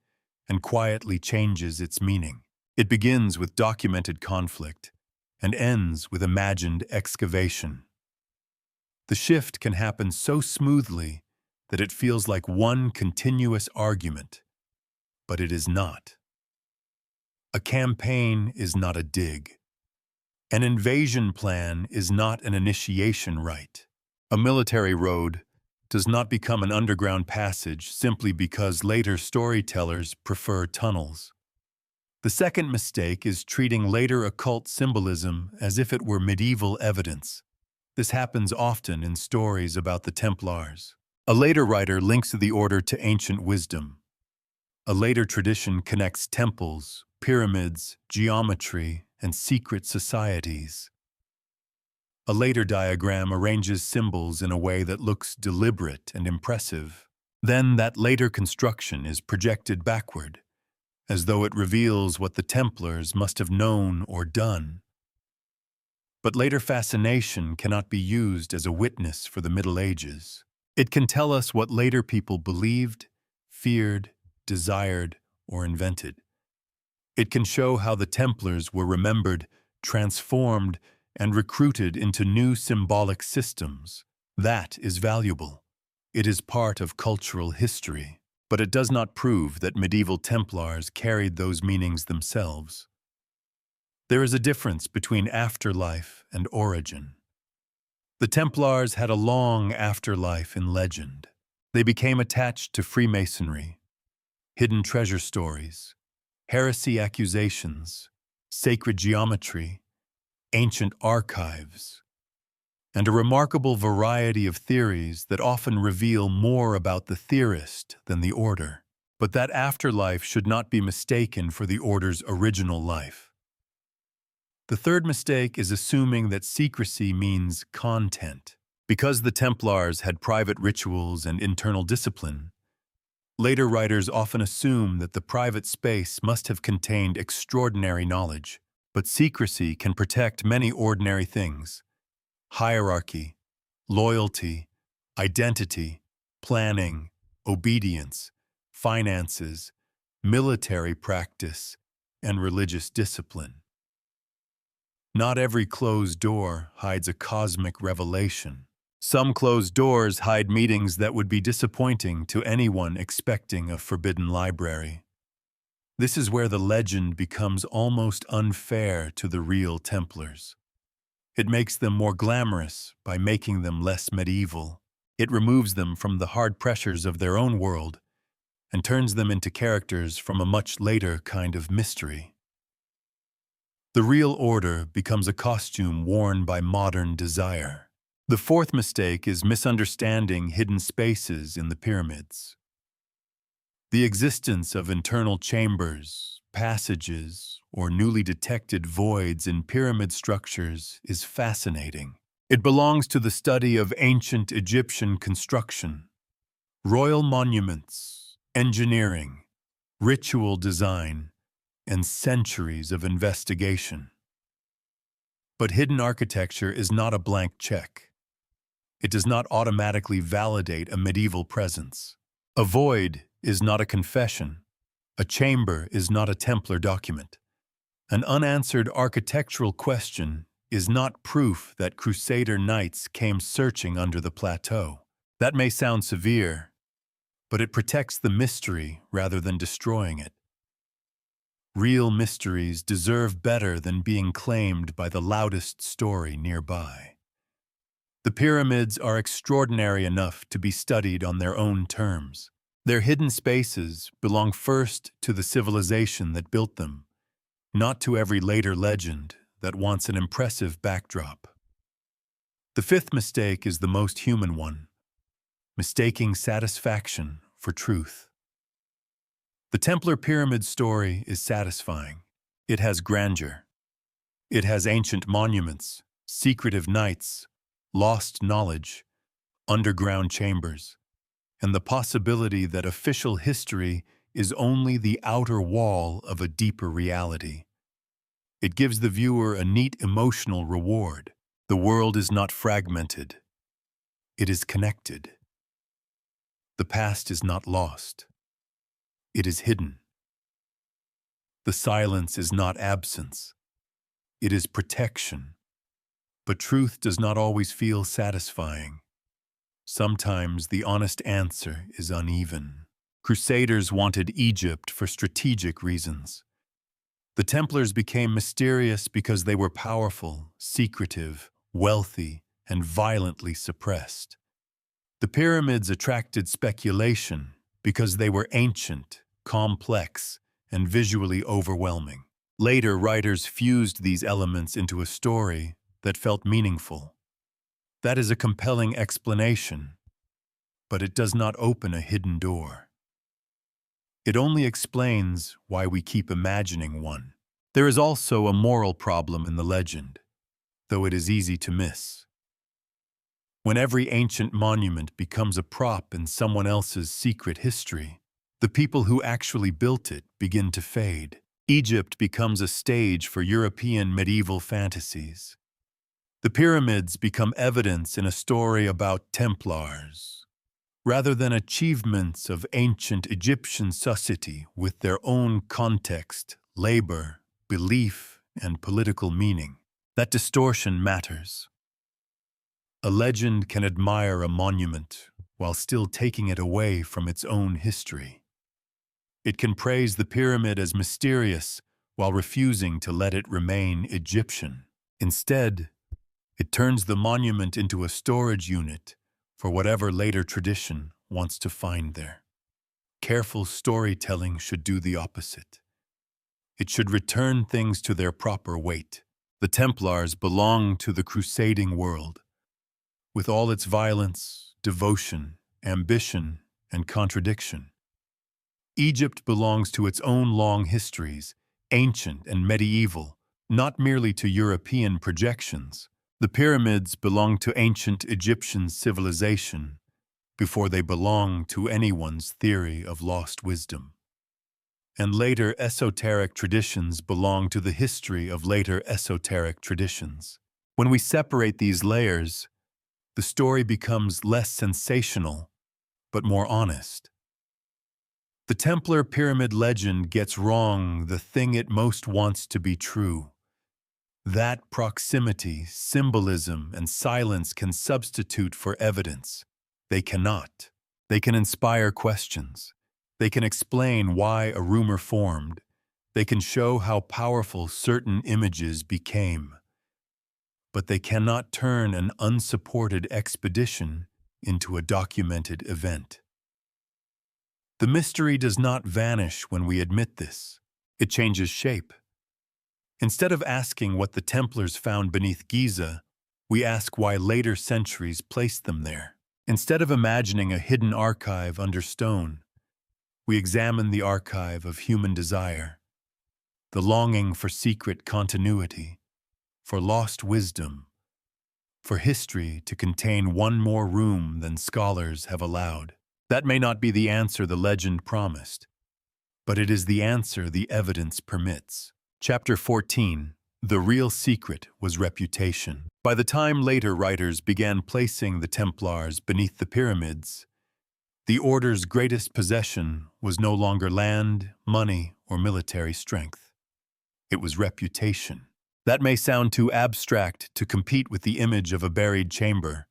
and quietly changes its meaning. It begins with documented conflict and ends with imagined excavation. The shift can happen so smoothly that it feels like one continuous argument, but it is not. A campaign is not a dig. An invasion plan is not an initiation rite. A military road does not become an underground passage simply because later storytellers prefer tunnels. The second mistake is treating later occult symbolism as if it were medieval evidence. This happens often in stories about the Templars. A later writer links the order to ancient wisdom. A later tradition connects temples, pyramids, geometry, and secret societies. A later diagram arranges symbols in a way that looks deliberate and impressive. Then that later construction is projected backward, as though it reveals what the Templars must have known or done. But later fascination cannot be used as a witness for the Middle Ages. It can tell us what later people believed, feared, desired, or invented. It can show how the Templars were remembered, transformed, and recruited into new symbolic systems. That is valuable. It is part of cultural history, but it does not prove that medieval Templars carried those meanings themselves. There is a difference between afterlife and origin. The Templars had a long afterlife in legend. They became attached to Freemasonry, hidden treasure stories, heresy accusations, sacred geometry, ancient archives, and a remarkable variety of theories that often reveal more about the theorist than the order. But that afterlife should not be mistaken for the order's original life. The third mistake is assuming that secrecy means content. Because the Templars had private rituals and internal discipline, later writers often assume that the private space must have contained extraordinary knowledge. But secrecy can protect many ordinary things: hierarchy, loyalty, identity, planning, obedience, finances, military practice, and religious discipline. Not every closed door hides a cosmic revelation. Some closed doors hide meetings that would be disappointing to anyone expecting a forbidden library. This is where the legend becomes almost unfair to the real Templars. It makes them more glamorous by making them less medieval. It removes them from the hard pressures of their own world and turns them into characters from a much later kind of mystery. The real order becomes a costume worn by modern desire. The fourth mistake is misunderstanding hidden spaces in the pyramids. The existence of internal chambers, passages, or newly detected voids in pyramid structures is fascinating. It belongs to the study of ancient Egyptian construction, royal monuments, engineering, ritual design, and centuries of investigation. But hidden architecture is not a blank check. It does not automatically validate a medieval presence. A void is not a confession. A chamber is not a Templar document. An unanswered architectural question is not proof that Crusader knights came searching under the plateau. That may sound severe, but it protects the mystery rather than destroying it. Real mysteries deserve better than being claimed by the loudest story nearby. The pyramids are extraordinary enough to be studied on their own terms. Their hidden spaces belong first to the civilization that built them, not to every later legend that wants an impressive backdrop. The fifth mistake is the most human one: mistaking satisfaction for truth. The Templar pyramid story is satisfying. It has grandeur. It has ancient monuments, secretive knights, lost knowledge, underground chambers, and the possibility that official history is only the outer wall of a deeper reality. It gives the viewer a neat emotional reward. The world is not fragmented. It is connected. The past is not lost. It is hidden. The silence is not absence. It is protection. But truth does not always feel satisfying. Sometimes the honest answer is uneven. Crusaders wanted Egypt for strategic reasons. The Templars became mysterious because they were powerful, secretive, wealthy, and violently suppressed. The pyramids attracted speculation because they were ancient, complex, and visually overwhelming. Later, writers fused these elements into a story that felt meaningful. That is a compelling explanation, but it does not open a hidden door. It only explains why we keep imagining one. There is also a moral problem in the legend, though it is easy to miss. When every ancient monument becomes a prop in someone else's secret history, the people who actually built it begin to fade. Egypt becomes a stage for European medieval fantasies. The pyramids become evidence in a story about Templars, rather than achievements of ancient Egyptian society with their own context, labor, belief, and political meaning. That distortion matters. A legend can admire a monument while still taking it away from its own history. It can praise the pyramid as mysterious while refusing to let it remain Egyptian. Instead, it turns the monument into a storage unit for whatever later tradition wants to find there. Careful storytelling should do the opposite. It should return things to their proper weight. The Templars belong to the crusading world, with all its violence, devotion, ambition, and contradiction. Egypt belongs to its own long histories, ancient and medieval, not merely to European projections. The pyramids belong to ancient Egyptian civilization before they belong to anyone's theory of lost wisdom. And later esoteric traditions belong to the history of later esoteric traditions. When we separate these layers, the story becomes less sensational, but more honest. The Templar pyramid legend gets wrong the thing it most wants to be true. That proximity, symbolism, and silence can substitute for evidence. They cannot. They can inspire questions. They can explain why a rumor formed. They can show how powerful certain images became. But they cannot turn an unsupported expedition into a documented event. The mystery does not vanish when we admit this. It changes shape. Instead of asking what the Templars found beneath Giza, we ask why later centuries placed them there. Instead of imagining a hidden archive under stone, we examine the archive of human desire, the longing for secret continuity, for lost wisdom, for history to contain one more room than scholars have allowed. That may not be the answer the legend promised, but it is the answer the evidence permits. Chapter 14. The real secret was reputation. By the time later writers began placing the Templars beneath the pyramids, the order's greatest possession was no longer land, money, or military strength. It was reputation. That may sound too abstract to compete with the image of a buried chamber,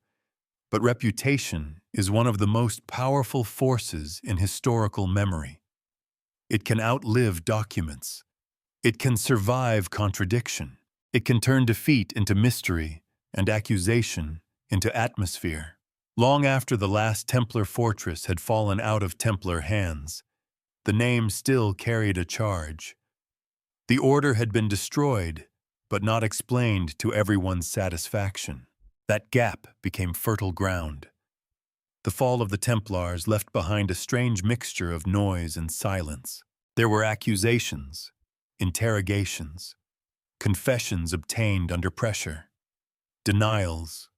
but reputation is one of the most powerful forces in historical memory. It can outlive documents. It can survive contradiction. It can turn defeat into mystery and accusation into atmosphere. Long after the last Templar fortress had fallen out of Templar hands, the name still carried a charge. The order had been destroyed, but not explained to everyone's satisfaction. That gap became fertile ground. The fall of the Templars left behind a strange mixture of noise and silence. There were accusations, interrogations, confessions obtained under pressure, denials,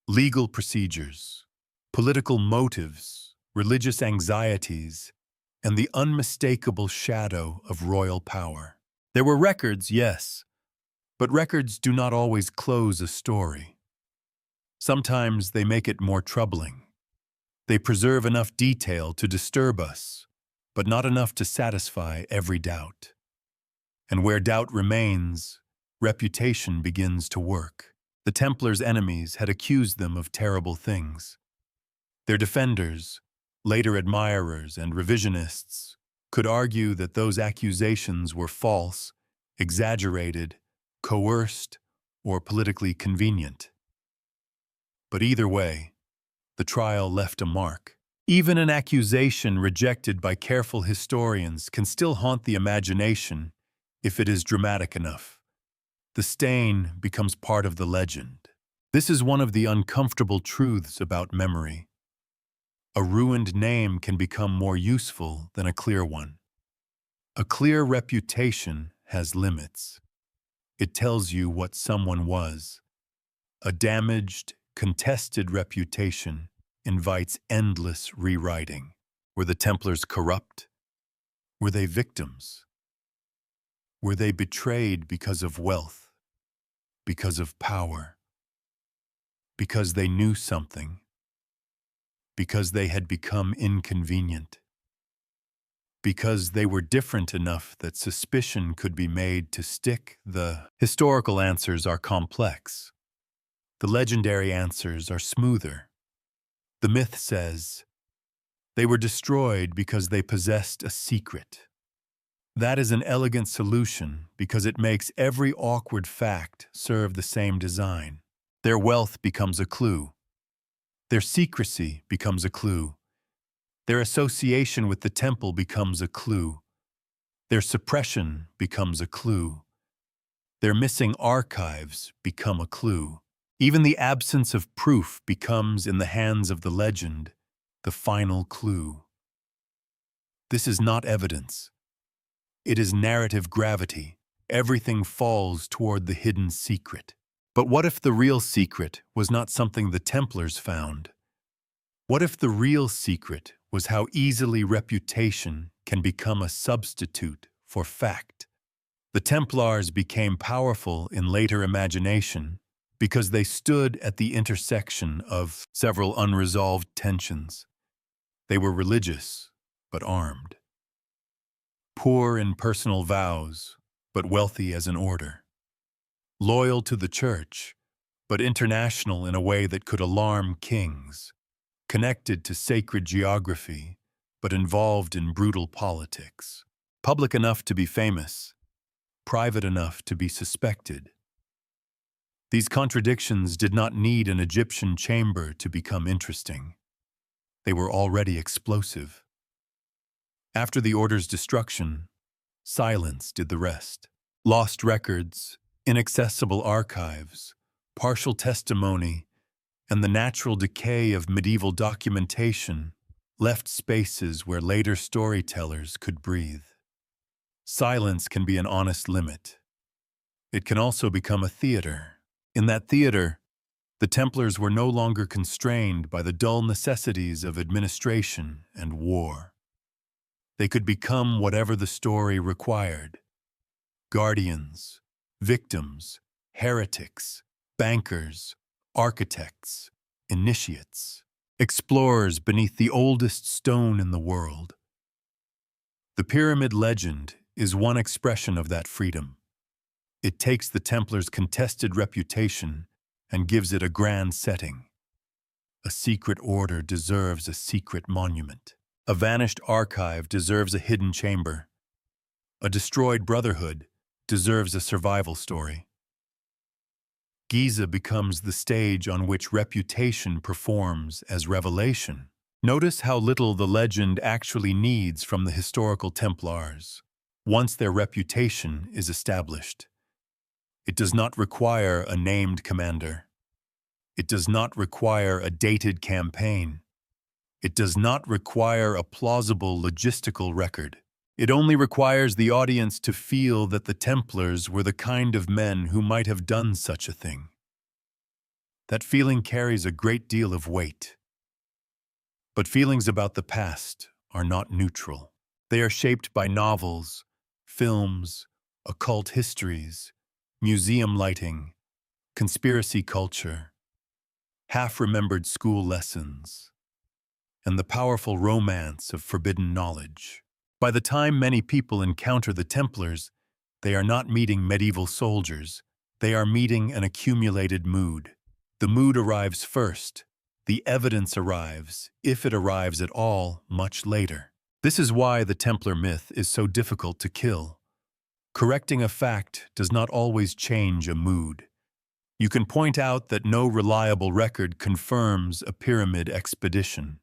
legal procedures, political motives, religious anxieties, and the unmistakable shadow of royal power. There were records, yes, but records do not always close a story. Sometimes they make it more troubling. They preserve enough detail to disturb us, but not enough to satisfy every doubt. And where doubt remains, reputation begins to work. The Templars' enemies had accused them of terrible things. Their defenders, later admirers and revisionists, could argue that those accusations were false, exaggerated, coerced, or politically convenient. But either way, the trial left a mark. Even an accusation rejected by careful historians can still haunt the imagination if it is dramatic enough. The stain becomes part of the legend. This is one of the uncomfortable truths about memory. A ruined name can become more useful than a clear one. A clear reputation has limits. It tells you what someone was. A damaged, contested reputation invites endless rewriting. Were the Templars corrupt? Were they victims? Were they betrayed because of wealth, because of power, because they knew something, because they had become inconvenient, because they were different enough that suspicion could be made to stick? The historical answers are complex. The legendary answers are smoother. The myth says, they were destroyed because they possessed a secret. That is an elegant solution because it makes every awkward fact serve the same design. Their wealth becomes a clue. Their secrecy becomes a clue. Their association with the temple becomes a clue. Their suppression becomes a clue. Their missing archives become a clue. Even the absence of proof becomes, in the hands of the legend, the final clue. This is not evidence. It is narrative gravity. Everything falls toward the hidden secret. But what if the real secret was not something the Templars found? What if the real secret was how easily reputation can become a substitute for fact? The Templars became powerful in later imagination because they stood at the intersection of several unresolved tensions. They were religious, but armed. Poor in personal vows, but wealthy as an order. Loyal to the church, but international in a way that could alarm kings. Connected to sacred geography, but involved in brutal politics. Public enough to be famous, private enough to be suspected. These contradictions did not need an Egyptian chamber to become interesting. They were already explosive. After the Order's destruction, silence did the rest. Lost records, inaccessible archives, partial testimony, and the natural decay of medieval documentation left spaces where later storytellers could breathe. Silence can be an honest limit. It can also become a theater. In that theater, the Templars were no longer constrained by the dull necessities of administration and war. They could become whatever the story required. Guardians, victims, heretics, bankers, architects, initiates, explorers beneath the oldest stone in the world. The pyramid legend is one expression of that freedom. It takes the Templars' contested reputation and gives it a grand setting. A secret order deserves a secret monument. A vanished archive deserves a hidden chamber. A destroyed brotherhood deserves a survival story. Giza becomes the stage on which reputation performs as revelation. Notice how little the legend actually needs from the historical Templars, once their reputation is established. It does not require a named commander. It does not require a dated campaign. It does not require a plausible logistical record. It only requires the audience to feel that the Templars were the kind of men who might have done such a thing. That feeling carries a great deal of weight. But feelings about the past are not neutral. They are shaped by novels, films, occult histories, museum lighting, conspiracy culture, half-remembered school lessons, and the powerful romance of forbidden knowledge. By the time many people encounter the Templars, they are not meeting medieval soldiers. They are meeting an accumulated mood. The mood arrives first. The evidence arrives, if it arrives at all, much later. This is why the Templar myth is so difficult to kill. Correcting a fact does not always change a mood. You can point out that no reliable record confirms a pyramid expedition.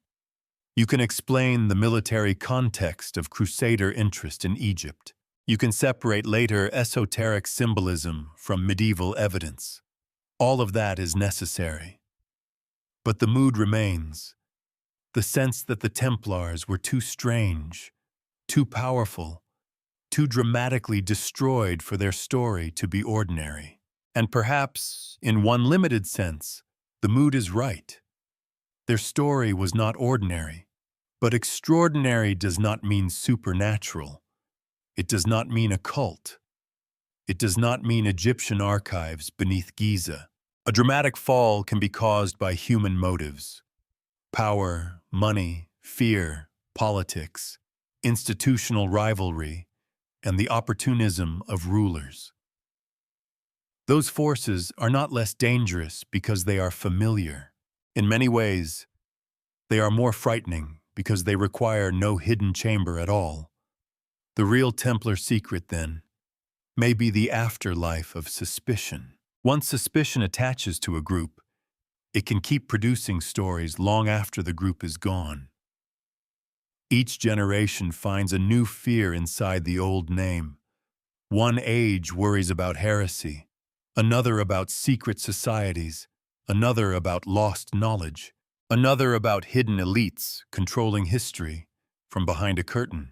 You can explain the military context of crusader interest in Egypt. You can separate later esoteric symbolism from medieval evidence. All of that is necessary. But the mood remains. The sense that the Templars were too strange, too powerful, too dramatically destroyed for their story to be ordinary. And perhaps, in one limited sense, the mood is right. Their story was not ordinary. But extraordinary does not mean supernatural. It does not mean occult. It does not mean Egyptian archives beneath Giza. A dramatic fall can be caused by human motives. Power, money, fear, politics, institutional rivalry, and the opportunism of rulers. Those forces are not less dangerous because they are familiar. In many ways, they are more frightening because they require no hidden chamber at all. The real Templar secret, then, may be the afterlife of suspicion. Once suspicion attaches to a group, it can keep producing stories long after the group is gone. Each generation finds a new fear inside the old name. One age worries about heresy, another about secret societies, another about lost knowledge, another about hidden elites controlling history from behind a curtain.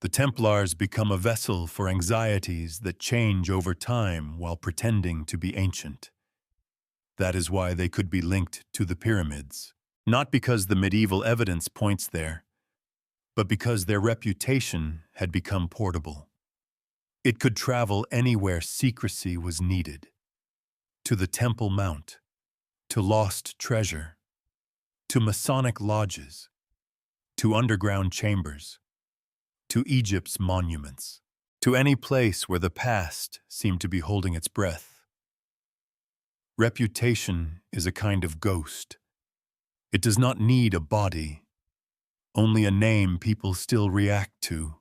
The Templars become a vessel for anxieties that change over time while pretending to be ancient. That is why they could be linked to the pyramids, not because the medieval evidence points there, but because their reputation had become portable. It could travel anywhere secrecy was needed. To the Temple Mount, to lost treasure, to Masonic lodges, to underground chambers, to Egypt's monuments, to any place where the past seemed to be holding its breath. Reputation is a kind of ghost. It does not need a body, only a name people still react to.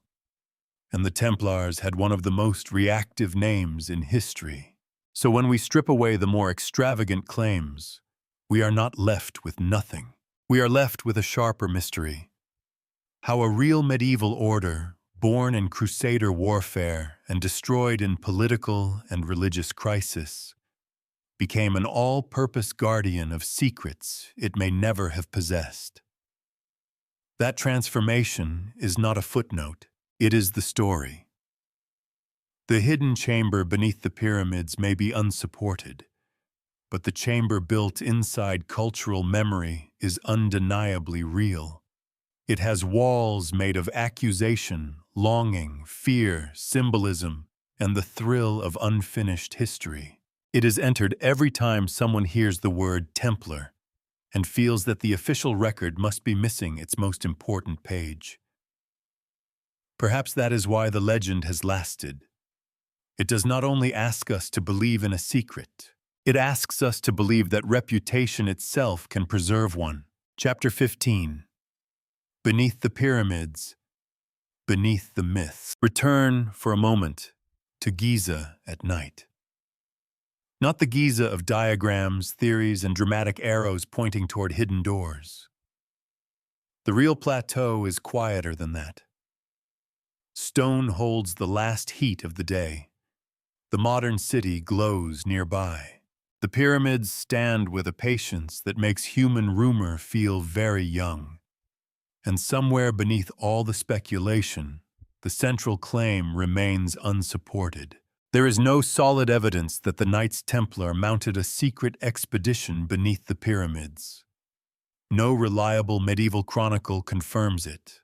And the Templars had one of the most reactive names in history. So when we strip away the more extravagant claims, we are not left with nothing. We are left with a sharper mystery. How a real medieval order, born in crusader warfare and destroyed in political and religious crisis, became an all-purpose guardian of secrets it may never have possessed. That transformation is not a footnote, it is the story. The hidden chamber beneath the pyramids may be unsupported, but the chamber built inside cultural memory is undeniably real. It has walls made of accusation, longing, fear, symbolism, and the thrill of unfinished history. It is entered every time someone hears the word Templar and feels that the official record must be missing its most important page. Perhaps that is why the legend has lasted. It does not only ask us to believe in a secret, it asks us to believe that reputation itself can preserve one. Chapter 15. Beneath the pyramids, beneath the myths. Return for a moment to Giza at night. Not the Giza of diagrams, theories, and dramatic arrows pointing toward hidden doors. The real plateau is quieter than that. Stone holds the last heat of the day. The modern city glows nearby. The pyramids stand with a patience that makes human rumor feel very young. And somewhere beneath all the speculation, the central claim remains unsupported. There is no solid evidence that the Knights Templar mounted a secret expedition beneath the pyramids. No reliable medieval chronicle confirms it.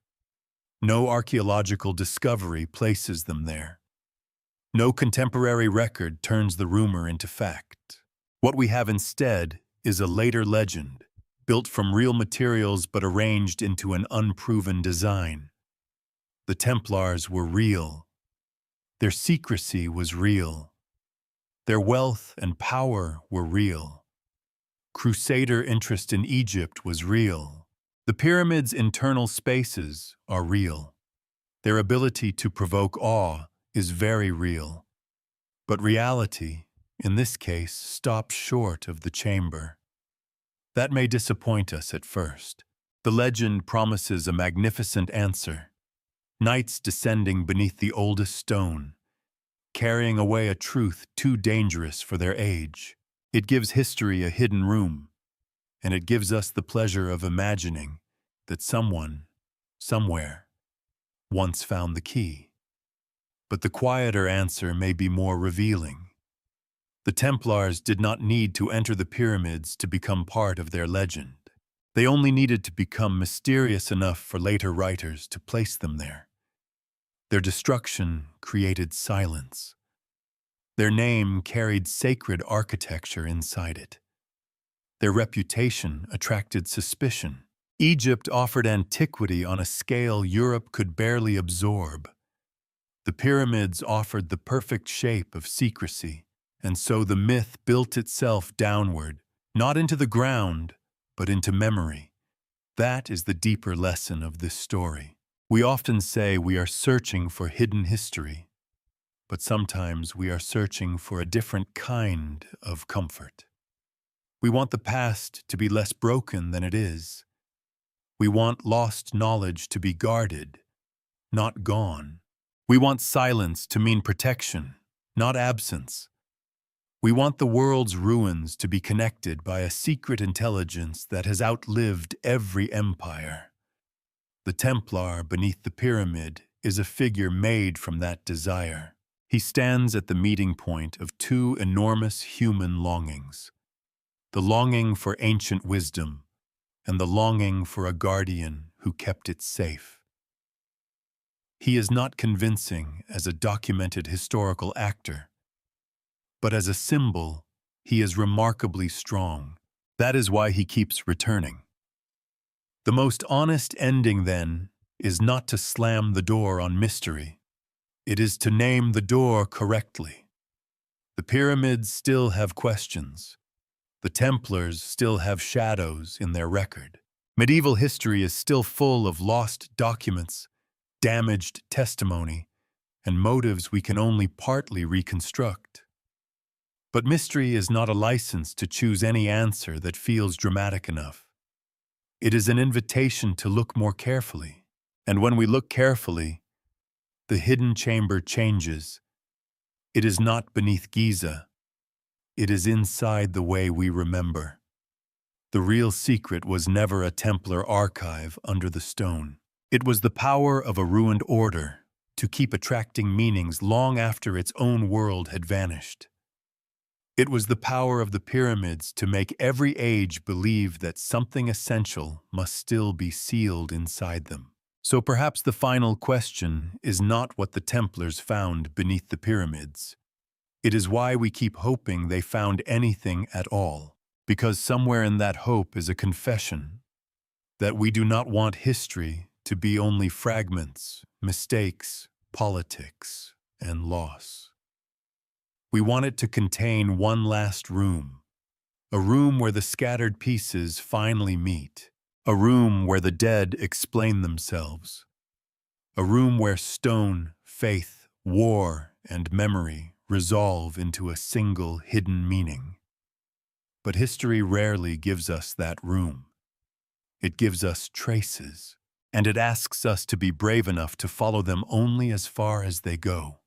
No archaeological discovery places them there. No contemporary record turns the rumor into fact. What we have instead is a later legend, built from real materials but arranged into an unproven design. The Templars were real. Their secrecy was real. Their wealth and power were real. Crusader interest in Egypt was real. The pyramids' internal spaces are real. Their ability to provoke awe is very real. But reality, in this case, stops short of the chamber. That may disappoint us at first. The legend promises a magnificent answer. Knights descending beneath the oldest stone, carrying away a truth too dangerous for their age. It gives history a hidden room, and it gives us the pleasure of imagining that someone, somewhere, once found the key. But the quieter answer may be more revealing. The Templars did not need to enter the pyramids to become part of their legend. They only needed to become mysterious enough for later writers to place them there. Their destruction created silence. Their name carried sacred architecture inside it. Their reputation attracted suspicion. Egypt offered antiquity on a scale Europe could barely absorb. The pyramids offered the perfect shape of secrecy, and so the myth built itself downward, not into the ground, but into memory. That is the deeper lesson of this story. We often say we are searching for hidden history, but sometimes we are searching for a different kind of comfort. We want the past to be less broken than it is. We want lost knowledge to be guarded, not gone. We want silence to mean protection, not absence. We want the world's ruins to be connected by a secret intelligence that has outlived every empire. The Templar beneath the pyramid is a figure made from that desire. He stands at the meeting point of two enormous human longings: the longing for ancient wisdom and the longing for a guardian who kept it safe. He is not convincing as a documented historical actor, but as a symbol, he is remarkably strong. That is why he keeps returning. The most honest ending, then, is not to slam the door on mystery. It is to name the door correctly. The pyramids still have questions. The Templars still have shadows in their record. Medieval history is still full of lost documents, damaged testimony, and motives we can only partly reconstruct. But mystery is not a license to choose any answer that feels dramatic enough. It is an invitation to look more carefully. And when we look carefully, the hidden chamber changes. It is not beneath Giza. It is inside the way we remember. The real secret was never a Templar archive under the stone. It was the power of a ruined order to keep attracting meanings long after its own world had vanished. It was the power of the pyramids to make every age believe that something essential must still be sealed inside them. So perhaps the final question is not what the Templars found beneath the pyramids. It is why we keep hoping they found anything at all, because somewhere in that hope is a confession that we do not want history to be only fragments, mistakes, politics, and loss. We want it to contain one last room, a room where the scattered pieces finally meet, a room where the dead explain themselves, a room where stone, faith, war, and memory resolve into a single hidden meaning. But history rarely gives us that room. It gives us traces, and it asks us to be brave enough to follow them only as far as they go.